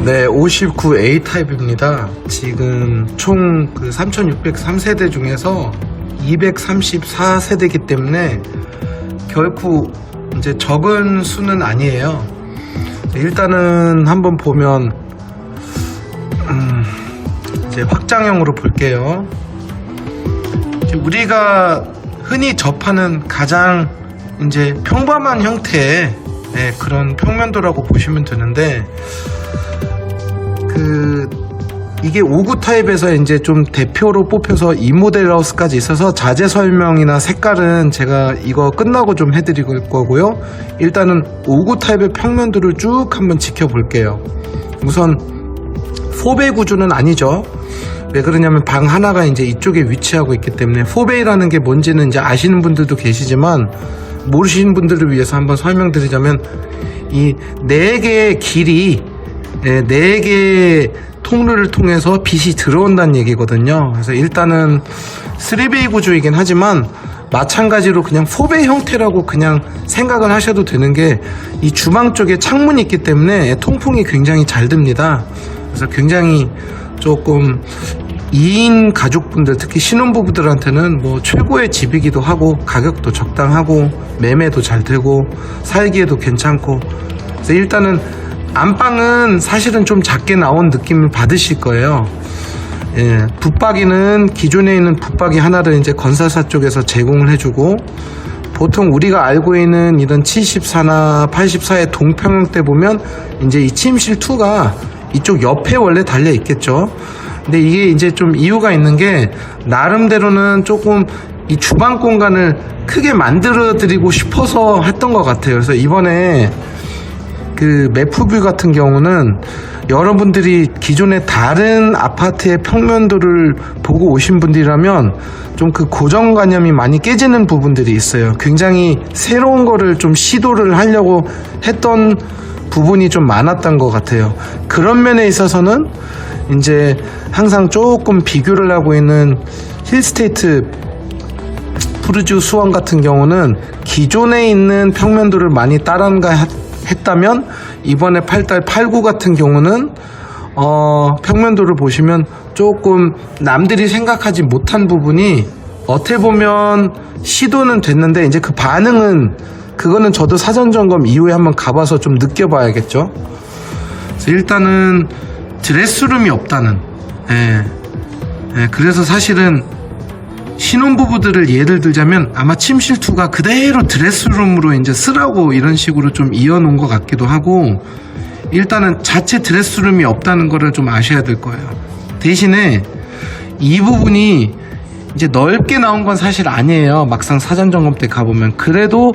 네, 59A 타입입니다. 지금 총 그 3603세대 중에서 234세대이기 때문에 결코 이제 적은 수는 아니에요. 일단은 한번 보면 이제 확장형으로 볼게요. 우리가 흔히 접하는 가장 이제 평범한 형태의 그런 평면도라고 보시면 되는데, 이게 59 타입에서 이제 좀 대표로 뽑혀서 이 모델하우스까지 있어서 자재 설명이나 색깔은 제가 이거 끝나고 좀 해드릴 거고요. 일단은 59 타입의 평면도를 쭉 한번 지켜볼게요. 우선 4베이 구조는 아니죠. 왜 그러냐면 방 하나가 이제 이쪽에 위치하고 있기 때문에 4베이라는 게 뭔지는 이제 아시는 분들도 계시지만 모르시는 분들을 위해서 한번 설명드리자면, 이 4개의 길이 4개의 통로를 통해서 빛이 들어온다는 얘기거든요. 그래서 일단은 3베이 구조이긴 하지만 마찬가지로 그냥 4베이 형태라고 그냥 생각을 하셔도 되는 게, 이 주방 쪽에 창문이 있기 때문에 통풍이 굉장히 잘 됩니다. 그래서 굉장히 조금 2인 가족분들, 특히 신혼부부들한테는 뭐 최고의 집이기도 하고, 가격도 적당하고 매매도 잘 되고 살기에도 괜찮고. 그래서 일단은 안방은 사실은 좀 작게 나온 느낌을 받으실 거예요. 붙박이는 기존에 있는 붙박이 하나를 이제 건설사 쪽에서 제공을 해주고, 보통 우리가 알고 있는 이런 74나 84의 동평형 때 보면 이제 이 침실 2가 이쪽 옆에 원래 달려 있겠죠. 근데 이게 이제 좀 이유가 있는 게, 나름대로는 조금 이 주방 공간을 크게 만들어 드리고 싶어서 했던 것 같아요. 그래서 이번에 그 매프뷰 같은 경우는 여러분들이 기존의 다른 아파트의 평면도를 보고 오신 분들이라면 좀 그 고정관념이 많이 깨지는 부분들이 있어요. 굉장히 새로운 거를 좀 시도를 하려고 했던 부분이 좀 많았던 것 같아요. 그런 면에 있어서는 이제 항상 조금 비교를 하고 있는 힐스테이트 푸르주 수원 같은 경우는 기존에 있는 평면도를 많이 따라한가 했다면, 이번에 8달 89 같은 경우는 평면도를 보시면 조금 남들이 생각하지 못한 부분이 어떻게 보면 시도는 됐는데, 이제 그 반응은, 그거는 저도 사전 점검 이후에 한번 가봐서 좀 느껴봐야겠죠. 그래서 일단은 드레스룸이 없다는, 그래서 사실은 신혼부부들을 예를 들자면 아마 침실2가 그대로 드레스룸으로 이제 쓰라고 이런 식으로 좀 이어놓은 것 같기도 하고, 일단은 자체 드레스룸이 없다는 거를 좀 아셔야 될 거예요. 대신에 이 부분이 이제 넓게 나온 건 사실 아니에요. 막상 사전 점검 때 가보면. 그래도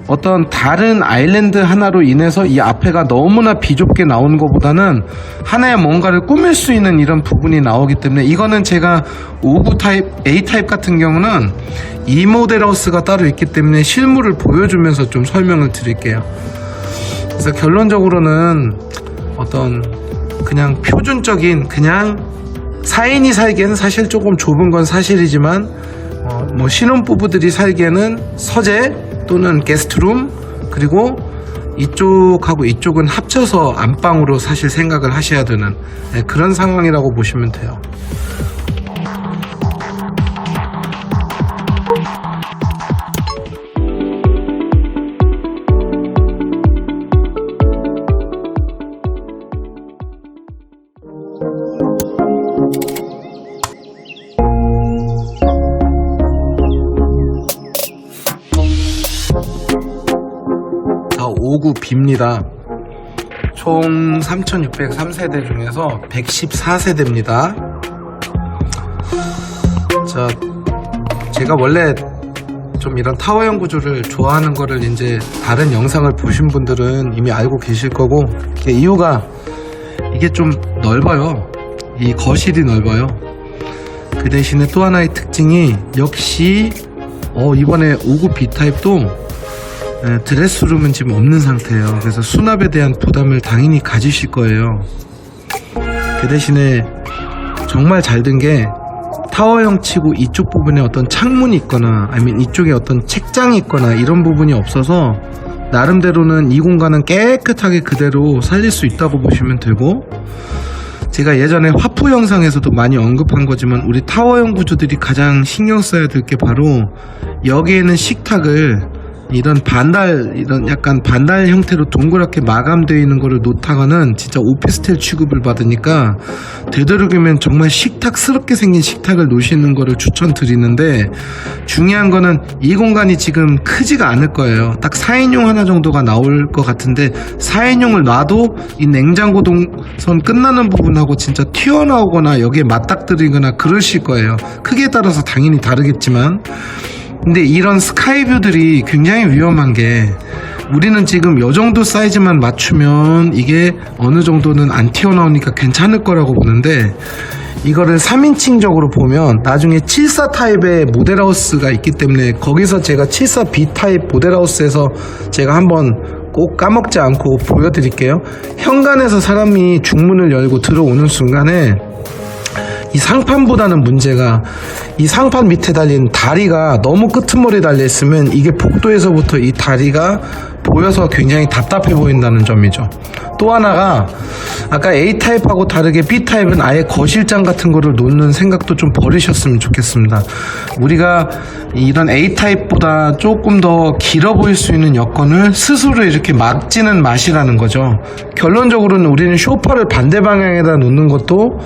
어떤 다른 아일랜드 하나로 인해서 이 앞에가 너무나 비좁게 나오는 것보다는 하나의 뭔가를 꾸밀 수 있는 이런 부분이 나오기 때문에, 이거는 제가 59 타입, A 타입 같은 경우는 이 모델하우스가 따로 있기 때문에 실물을 보여주면서 좀 설명을 드릴게요. 그래서 결론적으로는 어떤 그냥 표준적인, 그냥 4인이 살기에는 사실 조금 좁은 건 사실이지만, 뭐 신혼부부들이 살기에는 서재 또는 게스트룸, 그리고 이쪽하고 이쪽은 합쳐서 안방으로 사실 생각을 하셔야 되는 그런 상황이라고 보시면 돼요. 자, 59B입니다. 총 3603세대 중에서 114세대입니다. 자, 제가 원래 좀 이런 타워형 구조를 좋아하는 거를 이제 다른 영상을 보신 분들은 이미 알고 계실 거고, 이유가 이게 좀 넓어요. 이 거실이 넓어요. 그 대신에 또 하나의 특징이, 역시 이번에 59B 타입도 드레스룸은 지금 없는 상태예요. 그래서 수납에 대한 부담을 당연히 가지실 거예요. 그 대신에 정말 잘 된 게, 타워형 치고 이쪽 부분에 어떤 창문이 있거나 아니면 이쪽에 어떤 책장이 있거나 이런 부분이 없어서 나름대로는 이 공간은 깨끗하게 그대로 살릴 수 있다고 보시면 되고, 제가 예전에 화프 영상에서도 많이 언급한 거지만 우리 타워형 구조들이 가장 신경 써야 될 게 바로 여기에는 식탁을 이런 약간 반달 형태로 동그랗게 마감되어 있는 거를 놓다가는 진짜 오피스텔 취급을 받으니까 되도록이면 정말 식탁스럽게 생긴 식탁을 놓으시는 거를 추천드리는데, 중요한 거는 이 공간이 지금 크지가 않을 거예요. 딱 4인용 하나 정도가 나올 것 같은데 4인용을 놔도 이 냉장고 동선 끝나는 부분하고 진짜 튀어나오거나 여기에 맞닥뜨리거나 그러실 거예요. 크기에 따라서 당연히 다르겠지만, 근데 이런 스카이뷰들이 굉장히 위험한 게, 우리는 지금 요 정도 사이즈만 맞추면 이게 어느 정도는 안 튀어나오니까 괜찮을 거라고 보는데, 이거를 3인칭적으로 보면 나중에 74 타입의 모델하우스가 있기 때문에, 거기서 제가 74B 타입 모델하우스에서 제가 한번 꼭 까먹지 않고 보여드릴게요. 현관에서 사람이 중문을 열고 들어오는 순간에 이 상판보다는 문제가, 이 상판 밑에 달린 다리가 너무 끄트머리 달려있으면 이게 복도에서부터 이 다리가 보여서 굉장히 답답해 보인다는 점이죠. 또 하나가, 아까 A타입하고 다르게 B타입은 아예 거실장 같은 거를 놓는 생각도 좀 버리셨으면 좋겠습니다. 우리가 이런 A타입보다 조금 더 길어 보일 수 있는 여건을 스스로 이렇게 막지는 마시라는 거죠. 결론적으로는 우리는 소파를 반대 방향에다 놓는 것도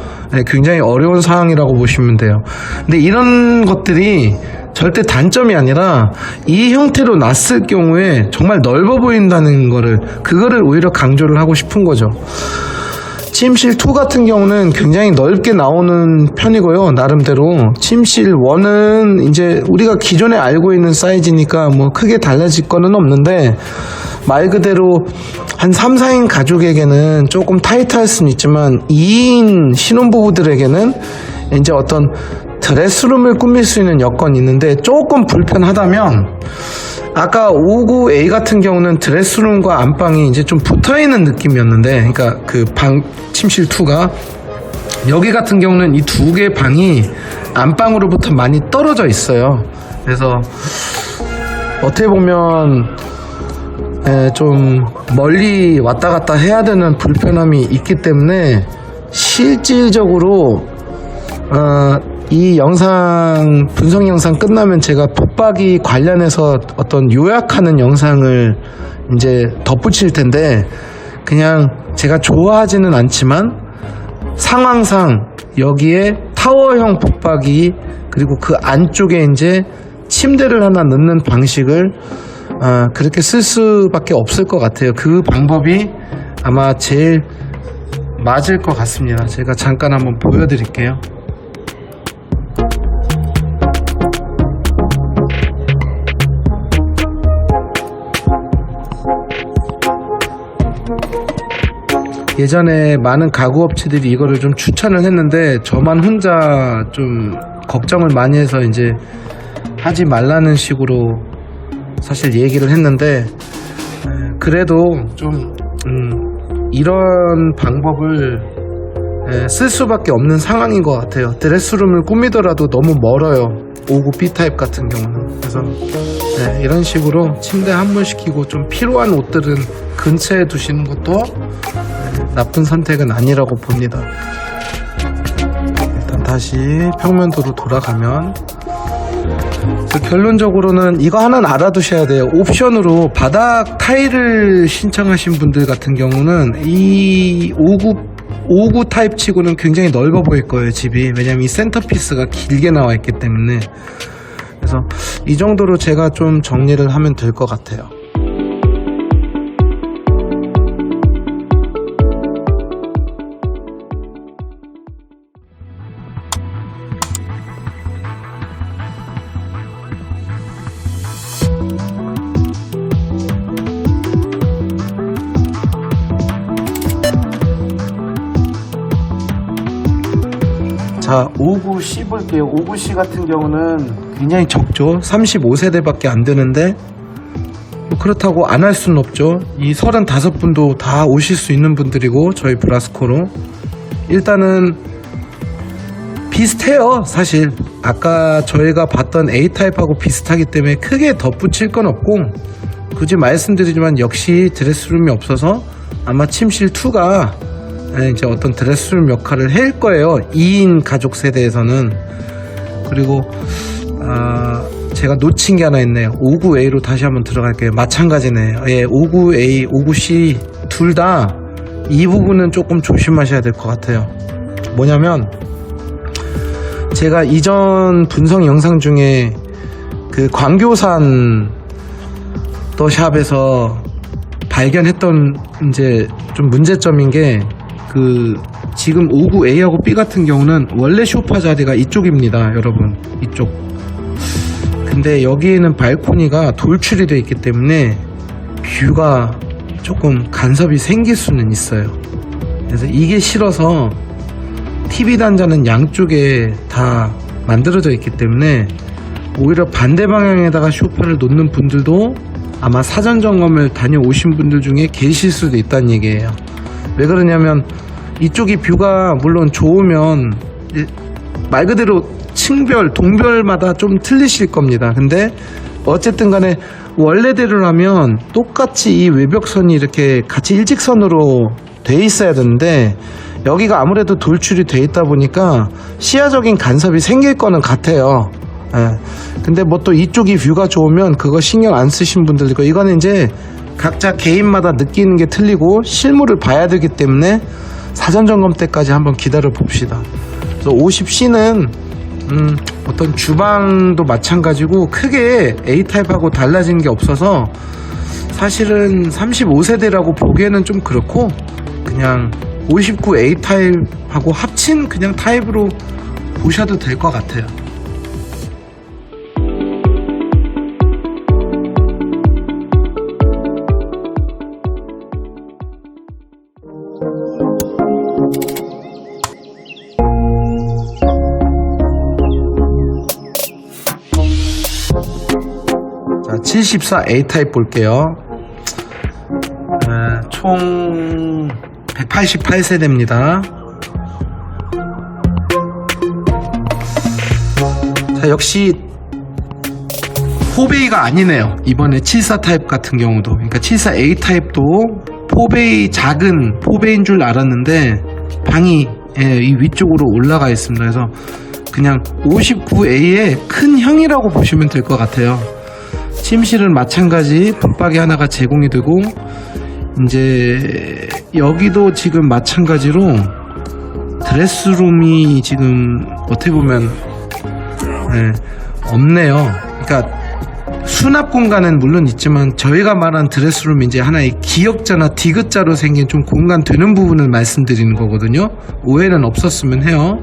굉장히 어려운 상황이라고 보시면 돼요. 근데 이런 것들이 절대 단점이 아니라 이 형태로 놨을 경우에 정말 넓어 보인다는 그거를 오히려 강조를 하고 싶은 거죠. 침실 2 같은 경우는 굉장히 넓게 나오는 편이고요. 나름대로 침실 1은 이제 우리가 기존에 알고 있는 사이즈니까 뭐 크게 달라질 거는 없는데, 말 그대로 한 3, 4인 가족에게는 조금 타이트할 수는 있지만 2인 신혼부부들에게는 이제 어떤 드레스룸을 꾸밀 수 있는 여건이 있는데, 조금 불편하다면, 아까 59A 같은 경우는 드레스룸과 안방이 이제 좀 붙어있는 느낌이었는데, 그러니까 그 침실 2가, 여기 같은 경우는 이 두 개의 방이 안방으로부터 많이 떨어져 있어요. 그래서 어떻게 보면 좀 멀리 왔다 갔다 해야 되는 불편함이 있기 때문에, 실질적으로 이 영상, 분석 영상 끝나면 제가 붙박이 관련해서 어떤 요약하는 영상을 이제 덧붙일 텐데, 그냥 제가 좋아하지는 않지만 상황상 여기에 타워형 붙박이, 그리고 그 안쪽에 이제 침대를 하나 넣는 방식을 그렇게 쓸 수밖에 없을 것 같아요. 그 방법이 아마 제일 맞을 것 같습니다. 제가 잠깐 한번 보여드릴게요. 예전에 많은 가구업체들이 이거를 좀 추천을 했는데, 저만 혼자 좀 걱정을 많이 해서 이제 하지 말라는 식으로 사실 얘기를 했는데, 그래도 좀 이런 방법을 쓸 수밖에 없는 상황인 것 같아요. 드레스룸을 꾸미더라도 너무 멀어요, 59B 타입 같은 경우는. 그래서 이런 식으로 침대 한번 시키고 좀 필요한 옷들은 근처에 두시는 것도 나쁜 선택은 아니라고 봅니다. 일단 다시 평면도로 돌아가면, 결론적으로는 이거 하나는 알아두셔야 돼요. 옵션으로 바닥 타일을 신청하신 분들 같은 경우는 이 59 타입 치고는 굉장히 넓어 보일 거예요, 집이. 왜냐면 이 센터피스가 길게 나와 있기 때문에. 그래서 이 정도로 제가 좀 정리를 하면 될 것 같아요. 자, 59C 볼게요. 59C 같은 경우는 굉장히 적죠. 35세대밖에 안 되는데, 그렇다고 안 할 수는 없죠. 이 35분도 다 오실 수 있는 분들이고, 저희 브라스코로 일단은 비슷해요. 사실 아까 저희가 봤던 A타입하고 비슷하기 때문에 크게 덧붙일 건 없고, 굳이 말씀드리지만 역시 드레스룸이 없어서 아마 침실 2가 이제 어떤 드레스룸 역할을 할 거예요. 2인 가족 세대에서는. 그리고 제가 놓친 게 하나 있네요. 59A로 다시 한번 들어갈게요. 마찬가지네요. 예, 59A, 59C 둘 다 이 부분은 조금 조심하셔야 될 것 같아요. 뭐냐면 제가 이전 분석 영상 중에 그 광교산 더샵에서 발견했던 이제 좀 문제점인 게 그 지금 59A하고 B 같은 경우는 원래 소파 자리가 이쪽입니다, 여러분. 이쪽. 근데 여기에는 발코니가 돌출이 되어 있기 때문에 뷰가 조금 간섭이 생길 수는 있어요. 그래서 이게 싫어서 TV 단자는 양쪽에 다 만들어져 있기 때문에 오히려 반대 방향에다가 소파를 놓는 분들도 아마 사전 점검을 다녀오신 분들 중에 계실 수도 있다는 얘기예요. 왜 그러냐면 이쪽이 뷰가 물론 좋으면 말 그대로 층별, 동별마다 좀 틀리실 겁니다. 근데 어쨌든 간에 원래대로라면 똑같이 이 외벽선이 이렇게 같이 일직선으로 돼 있어야 되는데 여기가 아무래도 돌출이 돼 있다 보니까 시야적인 간섭이 생길 거는 같아요. 근데 뭐 또 이쪽이 뷰가 좋으면 그거 신경 안 쓰신 분들 있고, 이거는 이제 각자 개인마다 느끼는 게 틀리고 실물을 봐야 되기 때문에 사전 점검 때까지 한번 기다려 봅시다. 그래서 50C는 어떤 주방도 마찬가지고 크게 A타입하고 달라진 게 없어서 사실은 35세대라고 보기에는 좀 그렇고 그냥 59 A타입하고 합친 그냥 타입으로 보셔도 될 것 같아요. 자, 74 A타입 볼게요. 총 188세대입니다. 자, 역시 4베이가 아니네요. 이번에 74 타입 같은 경우도. 그러니까 74 A 타입도 4베이, 작은 4베이인 줄 알았는데 방이 이 위쪽으로 올라가 있습니다. 그래서 그냥 59A의 큰 형이라고 보시면 될 것 같아요. 침실은 마찬가지 붙박이 하나가 제공이 되고, 이제 여기도 지금 마찬가지로 드레스룸이 지금 어떻게 보면 없네요. 그러니까 수납 공간은 물론 있지만 저희가 말한 드레스룸이 이제 하나의 기역자나 디귿자로 생긴 좀 공간 되는 부분을 말씀드리는 거거든요. 오해는 없었으면 해요.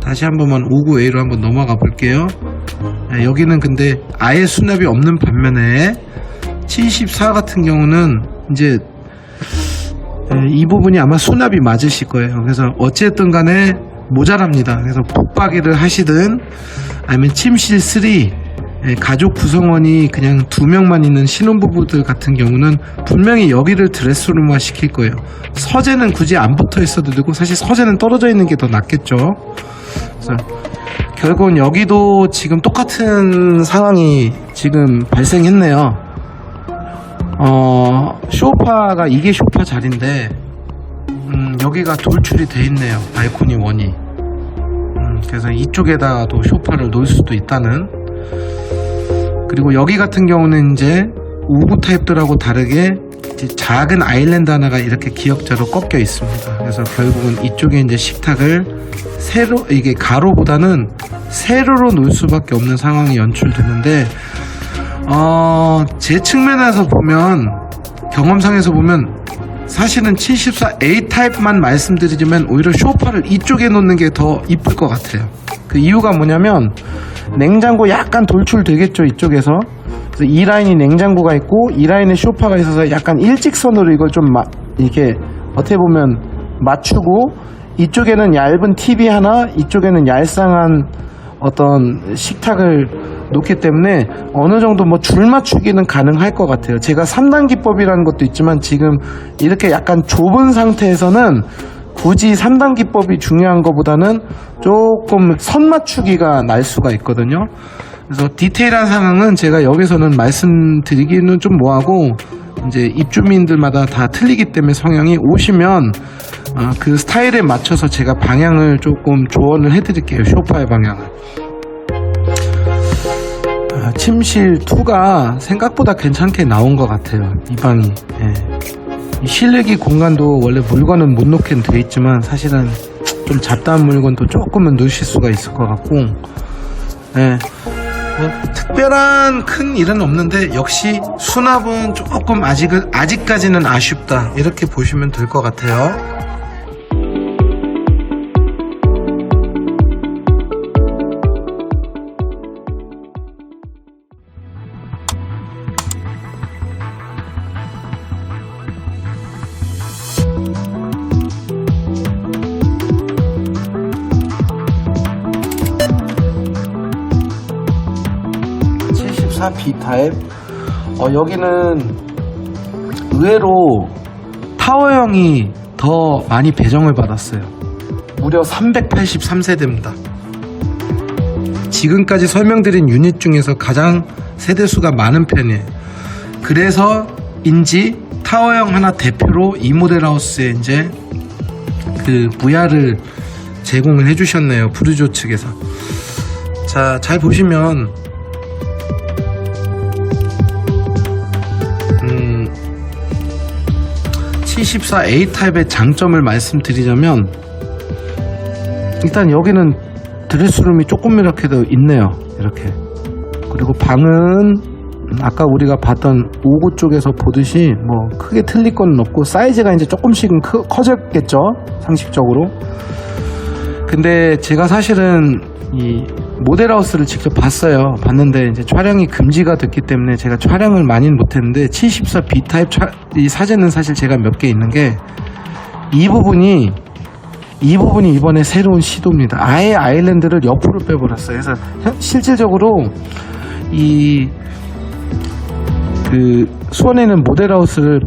다시 한 번만 59A로 한번 넘어가 볼게요. 여기는 근데 아예 수납이 없는 반면에 74 같은 경우는 이제 이 부분이 아마 수납이 맞으실 거예요. 그래서 어쨌든 간에 모자랍니다. 그래서 붙박이를 하시든 아니면 침실 3 가족 구성원이 그냥 2명만 있는 신혼부부들 같은 경우는 분명히 여기를 드레스룸화 시킬 거예요. 서재는 굳이 안 붙어 있어도 되고, 사실 서재는 떨어져 있는 게 더 낫겠죠. 그래서 결국은 여기도 지금 똑같은 상황이 지금 발생했네요. 소파가 이게 소파 자리인데 여기가 돌출이 돼 있네요. 발코니 원이. 그래서 이쪽에다도 소파를 놓을 수도 있다는. 그리고 여기 같은 경우는 이제 59 타입들하고 다르게 이제 작은 아일랜드 하나가 이렇게 기역자로 꺾여 있습니다. 그래서 결국은 이쪽에 이제 식탁을 세로, 이게 가로보다는 세로로 놓을 수밖에 없는 상황이 연출되는데, 제 측면에서 보면, 경험상에서 보면 사실은 74 A 타입만 말씀드리자면 오히려 소파를 이쪽에 놓는 게 더 이쁠 것 같아요. 그 이유가 뭐냐면 냉장고 약간 돌출되겠죠, 이쪽에서. 그래서 이 라인이 냉장고가 있고 이 라인에 소파가 있어서 약간 일직선으로 이걸 좀 이렇게 어떻게 보면 맞추고, 이쪽에는 얇은 TV 하나, 이쪽에는 얄쌍한 어떤 식탁을 놓기 때문에 어느 정도 뭐 줄 맞추기는 가능할 것 같아요. 제가 3단 기법이라는 것도 있지만 지금 이렇게 약간 좁은 상태에서는 굳이 3단 기법이 중요한 것보다는 조금 선 맞추기가 날 수가 있거든요. 그래서 디테일한 상황은 제가 여기서는 말씀드리기는 좀 뭐하고, 이제 입주민들마다 다 틀리기 때문에 성향이 오시면 그 스타일에 맞춰서 제가 방향을 조금 조언을 해드릴게요. 소파의 방향을. 침실 2가 생각보다 괜찮게 나온 것 같아요. 이 방이. 예. 이 실내기 공간도 원래 물건은 못 놓게 돼 있지만 사실은 좀 잡다한 물건도 조금은 넣으실 수가 있을 것 같고, 예. 뭐 특별한 큰 일은 없는데 역시 수납은 조금 아직까지는 아쉽다, 이렇게 보시면 될 것 같아요. B타입. 여기는 의외로 타워형이 더 많이 배정을 받았어요. 무려 383세대입니다. 지금까지 설명드린 유닛 중에서 가장 세대수가 많은 편이에요. 그래서인지 타워형 하나 대표로 이 모델하우스에 이제 그 VR을 제공을 해주셨네요. 부르조 측에서. 자, 잘 보시면 74A 타입의 장점을 말씀드리자면, 일단 여기는 드레스룸이 조금 이렇게도 있네요. 이렇게. 그리고 방은 아까 우리가 봤던 5구 쪽에서 보듯이 뭐 크게 틀릴 건 없고, 사이즈가 이제 조금씩은 커졌겠죠, 상식적으로. 근데 제가 사실은 이 모델하우스를 직접 봤는데 이제 촬영이 금지가 됐기 때문에 제가 촬영을 많이는 못했는데, 74B 타입 이 사진은 사실 제가 몇 개 있는 게, 이 부분이 이번에 새로운 시도입니다. 아예 아일랜드를 옆으로 빼버렸어요. 그래서 실질적으로 수원에 있는 모델하우스를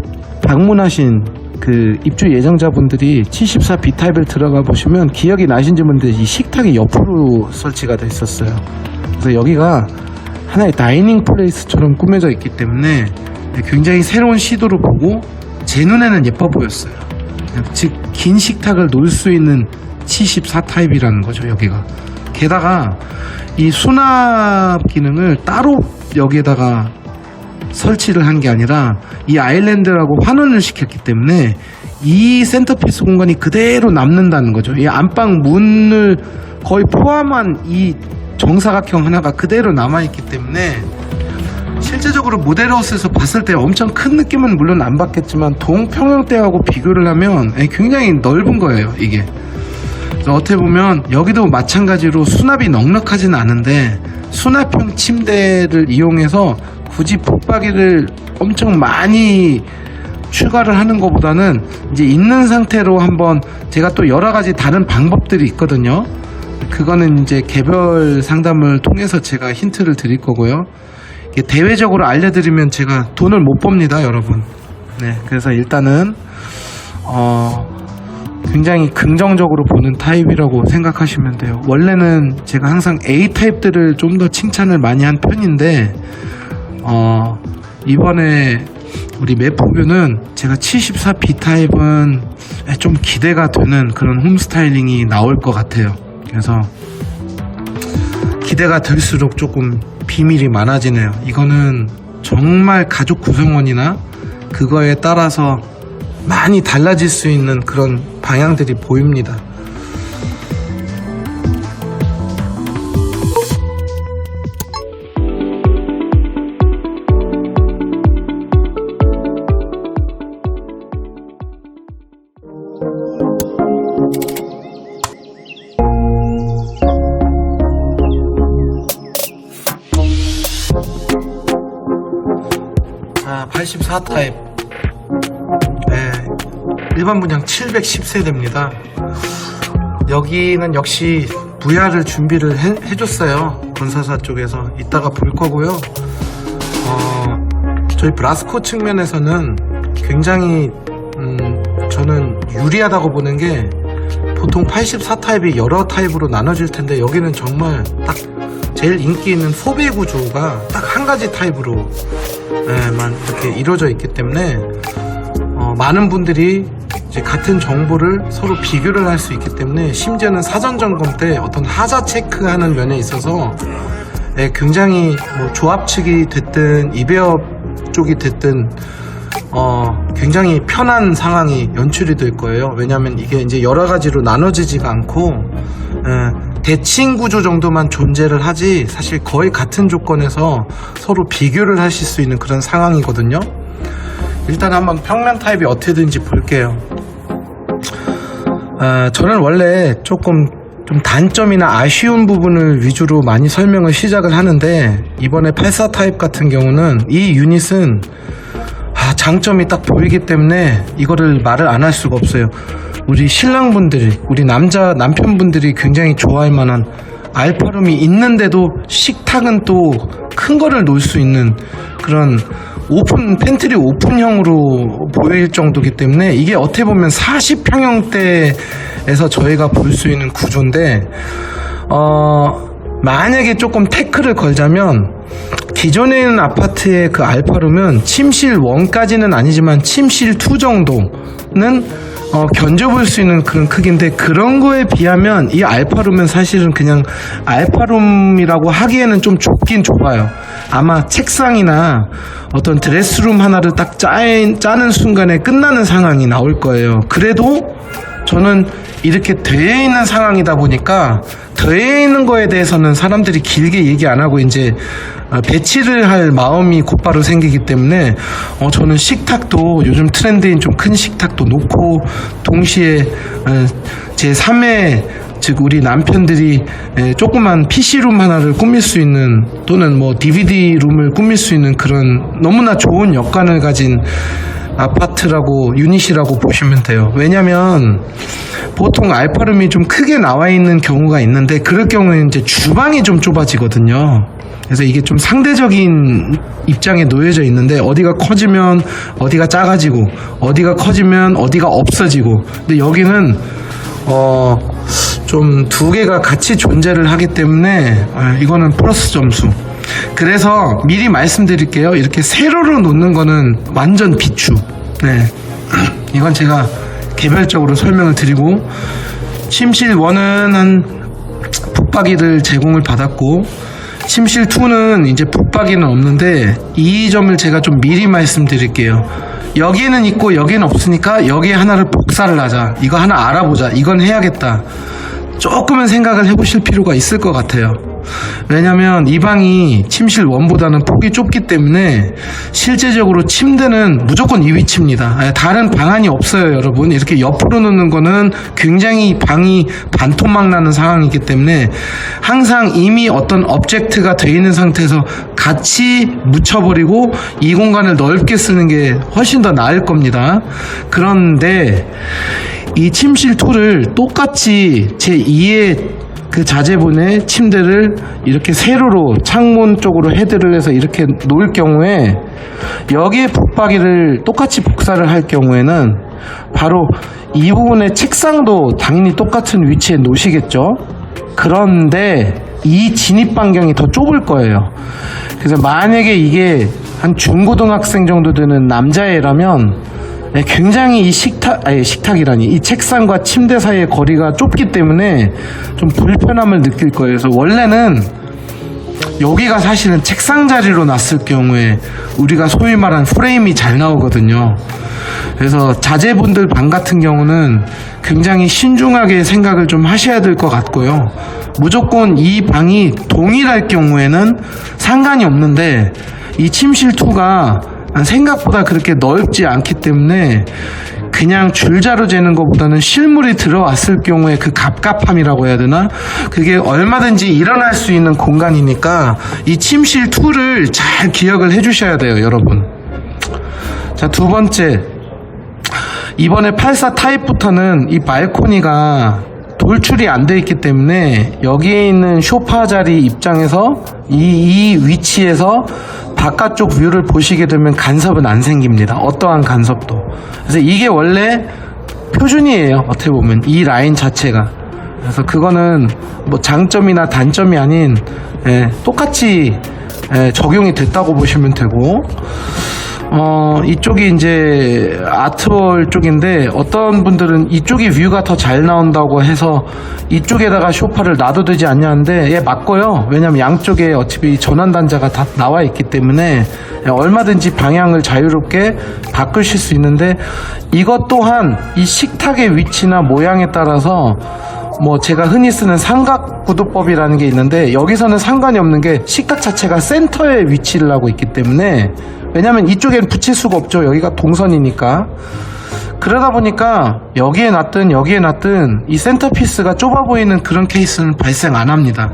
방문하신 그 입주 예정자분들이 74B 타입을 들어가 보시면 기억이 나신지 모르는데 이 식탁이 옆으로 설치가 돼 있었어요. 그래서 여기가 하나의 다이닝 플레이스처럼 꾸며져 있기 때문에 굉장히 새로운 시도로 보고 제 눈에는 예뻐 보였어요. 즉 긴 식탁을 놓을 수 있는 74 타입이라는 거죠, 여기가. 게다가 이 수납 기능을 따로 여기에다가 설치를 한 게 아니라 이 아일랜드라고 환원을 시켰기 때문에 이 센터피스 공간이 그대로 남는다는 거죠. 이 안방 문을 거의 포함한 이 정사각형 하나가 그대로 남아있기 때문에 실제적으로 모델하우스에서 봤을 때 엄청 큰 느낌은 물론 안 받겠지만 동평형대하고 비교를 하면 굉장히 넓은 거예요, 이게. 그래서 어떻게 보면 여기도 마찬가지로 수납이 넉넉하지는 않은데, 수납형 침대를 이용해서 굳이 붙박이를 엄청 많이 추가를 하는 것보다는 이제 있는 상태로 한번, 제가 또 여러 가지 다른 방법들이 있거든요. 그거는 이제 개별 상담을 통해서 제가 힌트를 드릴 거고요. 이게 대외적으로 알려드리면 제가 돈을 못 법니다, 여러분. 네, 그래서 일단은 굉장히 긍정적으로 보는 타입이라고 생각하시면 돼요. 원래는 제가 항상 A 타입들을 좀 더 칭찬을 많이 한 편인데, 이번에 우리 맵포뷰는 제가 74B 타입은 좀 기대가 되는 그런 홈 스타일링이 나올 것 같아요. 그래서 기대가 될수록 조금 비밀이 많아지네요. 이거는 정말 가족 구성원이나 그거에 따라서 많이 달라질 수 있는 그런 방향들이 보입니다. 자, 84 타입. 네, 일반 분양 710세대입니다. 여기는 역시 VR을 준비를 해줬어요. 건사사 쪽에서. 이따가 볼 거고요. 저희 브라스코 측면에서는 굉장히 저는 유리하다고 보는 게, 보통 84 타입이 여러 타입으로 나눠질 텐데 여기는 정말 딱 제일 인기 있는 4배 구조가 딱 한 가지 타입으로만 이렇게 이루어져 있기 때문에 많은 분들이 이제 같은 정보를 서로 비교를 할 수 있기 때문에 심지어는 사전 점검 때 어떤 하자 체크하는 면에 있어서 굉장히 뭐 조합 측이 됐든 이베어 쪽이 됐든 굉장히 편한 상황이 연출이 될 거예요. 왜냐하면 이게 이제 여러 가지로 나눠지지가 않고 대칭 구조 정도만 존재를 하지 사실 거의 같은 조건에서 서로 비교를 하실 수 있는 그런 상황이거든요. 일단 한번 평면 타입이 어떻게든지 볼게요. 저는 원래 조금 좀 단점이나 아쉬운 부분을 위주로 많이 설명을 시작을 하는데 이번에 84 타입 같은 경우는 이 유닛은 장점이 딱 보이기 때문에 이거를 말을 안 할 수가 없어요. 우리 신랑분들이, 우리 남편분들이 굉장히 좋아할 만한 알파룸이 있는데도 식탁은 또 큰 거를 놓을 수 있는 그런 팬트리 오픈형으로 보일 정도이기 때문에 이게 어떻게 보면 40평형대에서 저희가 볼 수 있는 구조인데 만약에 조금 태클을 걸자면 기존에 있는 아파트의 그 알파룸은 침실 1까지는 아니지만 침실 2 정도는 견뎌볼 수 있는 그런 크기인데 그런 거에 비하면 이 알파룸은 사실은 그냥 알파룸이라고 하기에는 좀 좁긴 좁아요. 아마 책상이나 어떤 드레스룸 하나를 딱 짜는 순간에 끝나는 상황이 나올 거예요. 그래도 저는 이렇게 되어 있는 상황이다 보니까 되어 있는 거에 대해서는 사람들이 길게 얘기 안 하고 이제 배치를 할 마음이 곧바로 생기기 때문에 저는 식탁도 요즘 트렌드인 좀 큰 식탁도 놓고 동시에 제 3회 즉 우리 남편들이 조그만 PC룸 하나를 꾸밀 수 있는 또는 뭐 DVD룸을 꾸밀 수 있는 그런 너무나 좋은 여건을 가진 아파트라고 유닛이라고 보시면 돼요. 왜냐면 보통 알파룸이 좀 크게 나와 있는 경우가 있는데 그럴 경우에는 이제 주방이 좀 좁아지거든요. 그래서 이게 좀 상대적인 입장에 놓여져 있는데 어디가 커지면 어디가 작아지고 어디가 커지면 어디가 없어지고 근데 여기는 좀 두 개가 같이 존재를 하기 때문에 이거는 플러스 점수. 그래서 미리 말씀드릴게요. 이렇게 세로로 놓는 거는 완전 비추. 네. 이건 제가 개별적으로 설명을 드리고 침실 1은 한 붙박이를 제공을 받았고 침실 2는 이제 붙박이는 없는데 이 점을 제가 좀 미리 말씀드릴게요. 여기는 있고 여기는 없으니까 여기 하나를 복사를 하자. 이거 하나 알아보자. 이건 해야겠다. 조금은 생각을 해보실 필요가 있을 것 같아요. 왜냐면 이 방이 침실 1보다는 폭이 좁기 때문에 실제적으로 침대는 무조건 이 위치입니다. 다른 방안이 없어요, 여러분. 이렇게 옆으로 놓는 거는 굉장히 방이 반토막 나는 상황이기 때문에 항상 이미 어떤 오브젝트가 되어 있는 상태에서 같이 묻혀버리고 이 공간을 넓게 쓰는 게 훨씬 더 나을 겁니다. 그런데 이 침실 2를 똑같이 제2의 그 자재분의 침대를 이렇게 세로로 창문 쪽으로 헤드를 해서 이렇게 놓을 경우에 여기에 붙박이를 똑같이 복사를 할 경우에는 바로 이 부분의 책상도 당연히 똑같은 위치에 놓으시겠죠. 그런데 이 진입 반경이 더 좁을 거예요. 그래서 만약에 이게 한 중고등학생 정도 되는 남자애라면 굉장히 이 식탁이라니 이 책상과 침대 사이의 거리가 좁기 때문에 좀 불편함을 느낄 거예요. 그래서 원래는 여기가 사실은 책상 자리로 놨을 경우에 우리가 소위 말한 프레임이 잘 나오거든요. 그래서 자제분들 방 같은 경우는 굉장히 신중하게 생각을 좀 하셔야 될 것 같고요. 무조건 이 방이 동일할 경우에는 상관이 없는데 이 침실 2가 생각보다 그렇게 넓지 않기 때문에 그냥 줄자로 재는 것보다는 실물이 들어왔을 경우에 그 갑갑함이라고 해야 되나? 그게 얼마든지 일어날 수 있는 공간이니까 이 침실 2를 잘 기억을 해주셔야 돼요, 여러분. 자, 두 번째. 이번에 84 타입부터는 이 발코니가 돌출이 안 돼 있기 때문에 여기에 있는 소파 자리 입장에서 이 위치에서 바깥쪽 뷰를 보시게 되면 간섭은 안 생깁니다. 어떠한 간섭도. 그래서 이게 원래 표준이에요. 어떻게 보면 이 라인 자체가. 그래서 그거는 뭐 장점이나 단점이 아닌 똑같이 적용이 됐다고 보시면 되고, 이쪽이 이제 아트월 쪽인데 어떤 분들은 이쪽이 뷰가 더 잘 나온다고 해서 이쪽에다가 소파를 놔도 되지 않냐는데, 예, 맞고요. 왜냐면 양쪽에 어차피 전원 단자가 다 나와 있기 때문에 얼마든지 방향을 자유롭게 바꾸실 수 있는데, 이것 또한 이 식탁의 위치나 모양에 따라서 뭐 제가 흔히 쓰는 삼각구도법이라는 게 있는데, 여기서는 상관이 없는 게 식탁 자체가 센터에 위치를 하고 있기 때문에, 왜냐면 이쪽엔 붙일 수가 없죠. 여기가 동선이니까. 그러다 보니까 여기에 놨든 여기에 놨든 이 센터피스가 좁아 보이는 그런 케이스는 발생 안 합니다.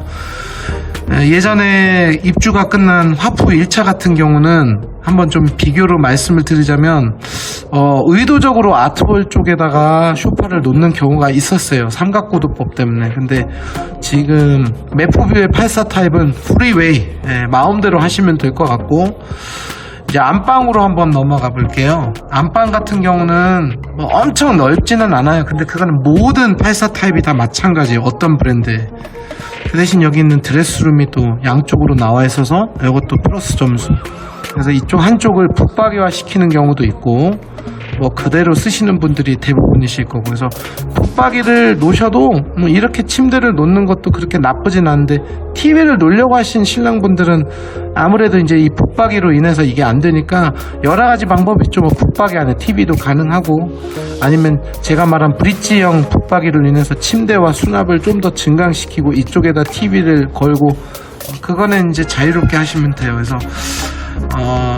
예전에 입주가 끝난 화푸 1차 같은 경우는 한번 좀 비교로 말씀을 드리자면, 의도적으로 아트홀 쪽에다가 소파를 놓는 경우가 있었어요. 삼각구도법 때문에. 근데 지금 매포뷰의 84 타입은 프리웨이, 마음대로 하시면 될 것 같고, 이제 안방으로 한번 넘어가 볼게요. 안방 같은 경우는 뭐 엄청 넓지는 않아요. 근데 그거는 모든 84 타입이 다 마찬가지예요. 어떤 브랜드에. 그 대신 여기 있는 드레스룸이 또 양쪽으로 나와 있어서 이것도 플러스 점수. 그래서 이쪽 한쪽을 붙박이화 시키는 경우도 있고, 뭐 그대로 쓰시는 분들이 대부분이실 거고, 그래서 붙박이를 놓으셔도 뭐 이렇게 침대를 놓는 것도 그렇게 나쁘진 않은데, TV를 놓으려고 하신 신랑분들은 아무래도 이제 이 붙박이로 인해서 이게 안 되니까 여러 가지 방법이 있죠. 뭐 붙박이 안에 TV도 가능하고, 아니면 제가 말한 브릿지형 붙박이로 인해서 침대와 수납을 좀 더 증강시키고 이쪽에다 TV를 걸고, 그거는 이제 자유롭게 하시면 돼요. 그래서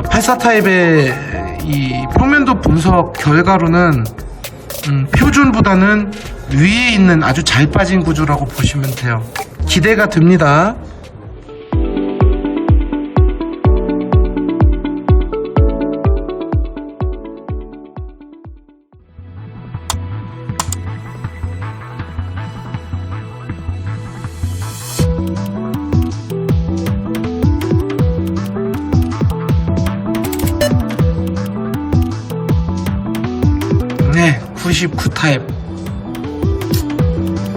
84 타입의 이 평면도 분석 결과로는 표준보다는 위에 있는 아주 잘 빠진 구조라고 보시면 돼요. 기대가 됩니다. 네, 99 타입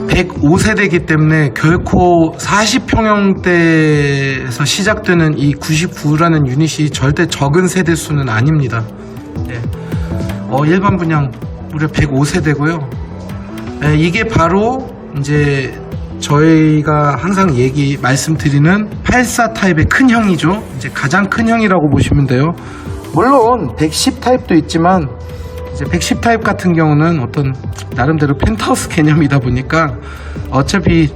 105세대이기 때문에 결코 40평형대에서 시작되는 이 99라는 유닛이 절대 적은 세대수는 아닙니다. 네. 일반 분양 무려 105세대고요. 네, 이게 바로 이제 저희가 항상 말씀드리는 84 타입의 큰 형이죠. 이제 가장 큰 형이라고 보시면 돼요. 물론 110 타입도 있지만, 이제 110 타입 같은 경우는 어떤 나름대로 펜트하우스 개념이다 보니까 어차피